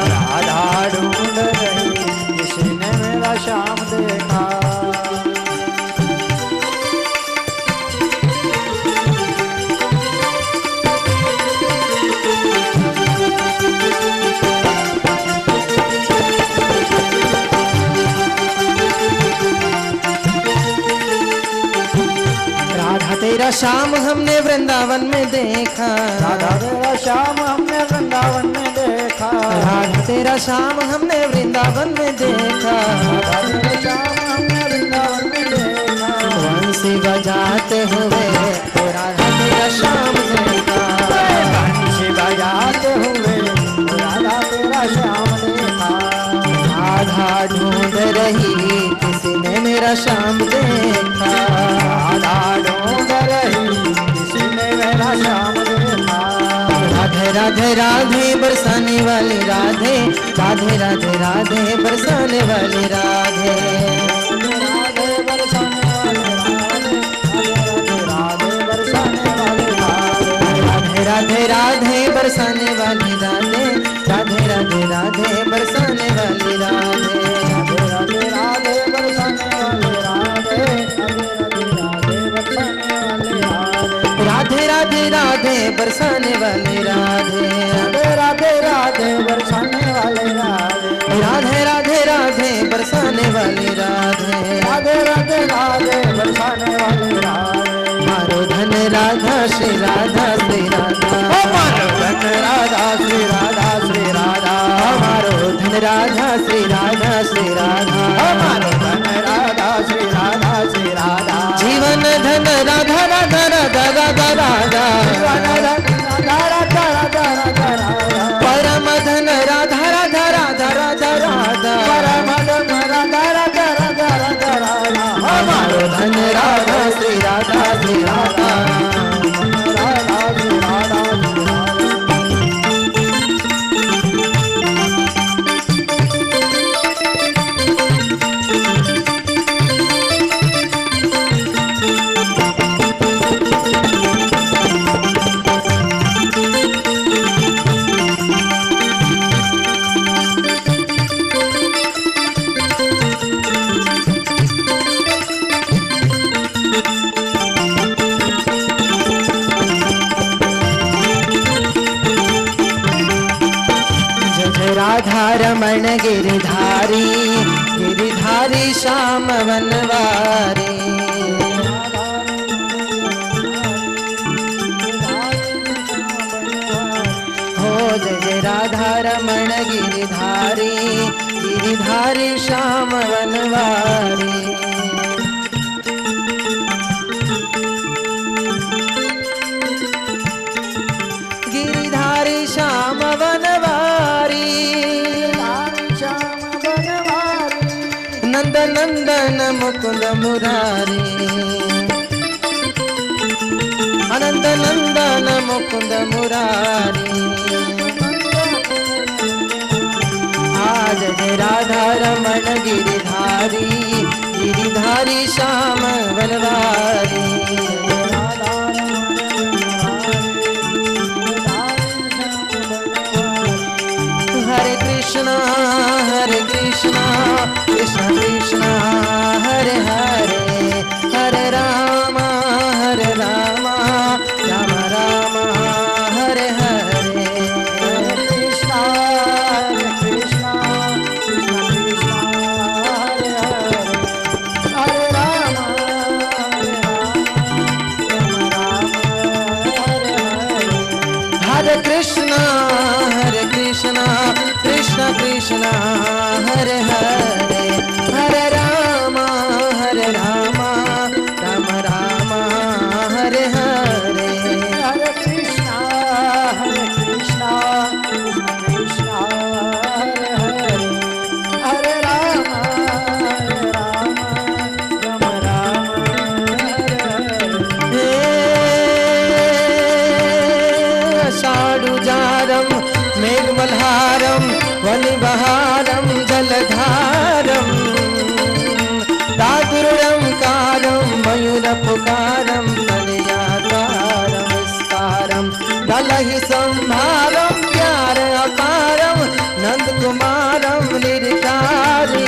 राधा ढूंढ रही किसने मेरा श्याम देखा। राधा तेरा श्याम हमने वृंदावन में देखा। राधा तेरा श्याम हमने वृंदावन में देखा। राधा तेरा श्याम हमने वृंदावन में देखा। राधा तेरा श्याम हमने वृंदावन में देखा। बंसी बजाते हुए तो राधा तेरा श्याम देखा। बंसी बजाते हुए राधा तेरा श्याम देखा। राधा ढूंढ रही किसी ने मेरा श्याम देखा। राधा ढूंढ रही किसी ने मेरा श्याम देखा। राधे राधे राधे बरसाने वाली राधे, राधे राधे राधे बरसाने वाली राधे। राधे बरसाने वाले राधे, राधे बरसाने वाले राधे। राधे राधे बरसाने वाली राधे, राधे राधे राधे बरसाने वाली राधे। राधे राधे राधे बरसाने वाले राधे, राधे राधे राधे बरसाने वाले राधे। राधे राधे राधे बरसाने वाली राधे, राधे राधे राधे बरसाने वाले राधे। राधे राधे राधे बरसाने वाली राधे। राधे राधे राधे बरसाने वाले राधे। मारो धन राधा श्री राधा श्री राधा, मारो धन राधा श्री राधा श्री राधा। हमारो धन राधा श्री राधा श्री राधा, हमारो धन राधा श्री राधा श्री राधा। जीवन धन राधा राधा राधा राधा राधा, परम धन राधा राधा राधा राधा राधा, हमारो धन राधा श्री राधा श्री राधा। राधा रमण गिरधारी, गिरधारी श्याम वनवारी। हो जय जय राधा रमण गिरधारी, गिरधारी श्याम वनवारी। नंदन मुकुंद मुरारी अनंत नंदन मुकुंद मुरारी आज जय राधा रमण गिरिधारी गिरिधारी श्याम वनवारी हरे कृष्णा कृष्ण कृष्ण हरे हरे हरे राम राम राम हरे हरे कृष्णा कृष्णा कृष्ण कृष्ण हरे हरे हरे राम हरे कृष्ण कृष्ण कृष्ण हरे हरे हरे राम राम राम हरे हरे हरे कृष्णा कृष्ण कृष्ण हरे हरे हरे राम राम हरे हरे साडुजारम मेघमल्हारम वनिबहारम जलधारम दादुरम कारम मयूरपुकारम तनयाकारम विस्तारम दलहि संभारम प्यार अपारम नंद कुमारम निर्कारी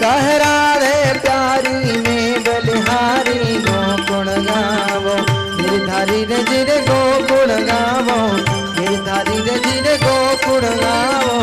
कह राधे प्यारी में बलिहारी गोकुण गावो गिरधारी रजिर गोकुण गावो गिरधारी रजिर गोकुण गावो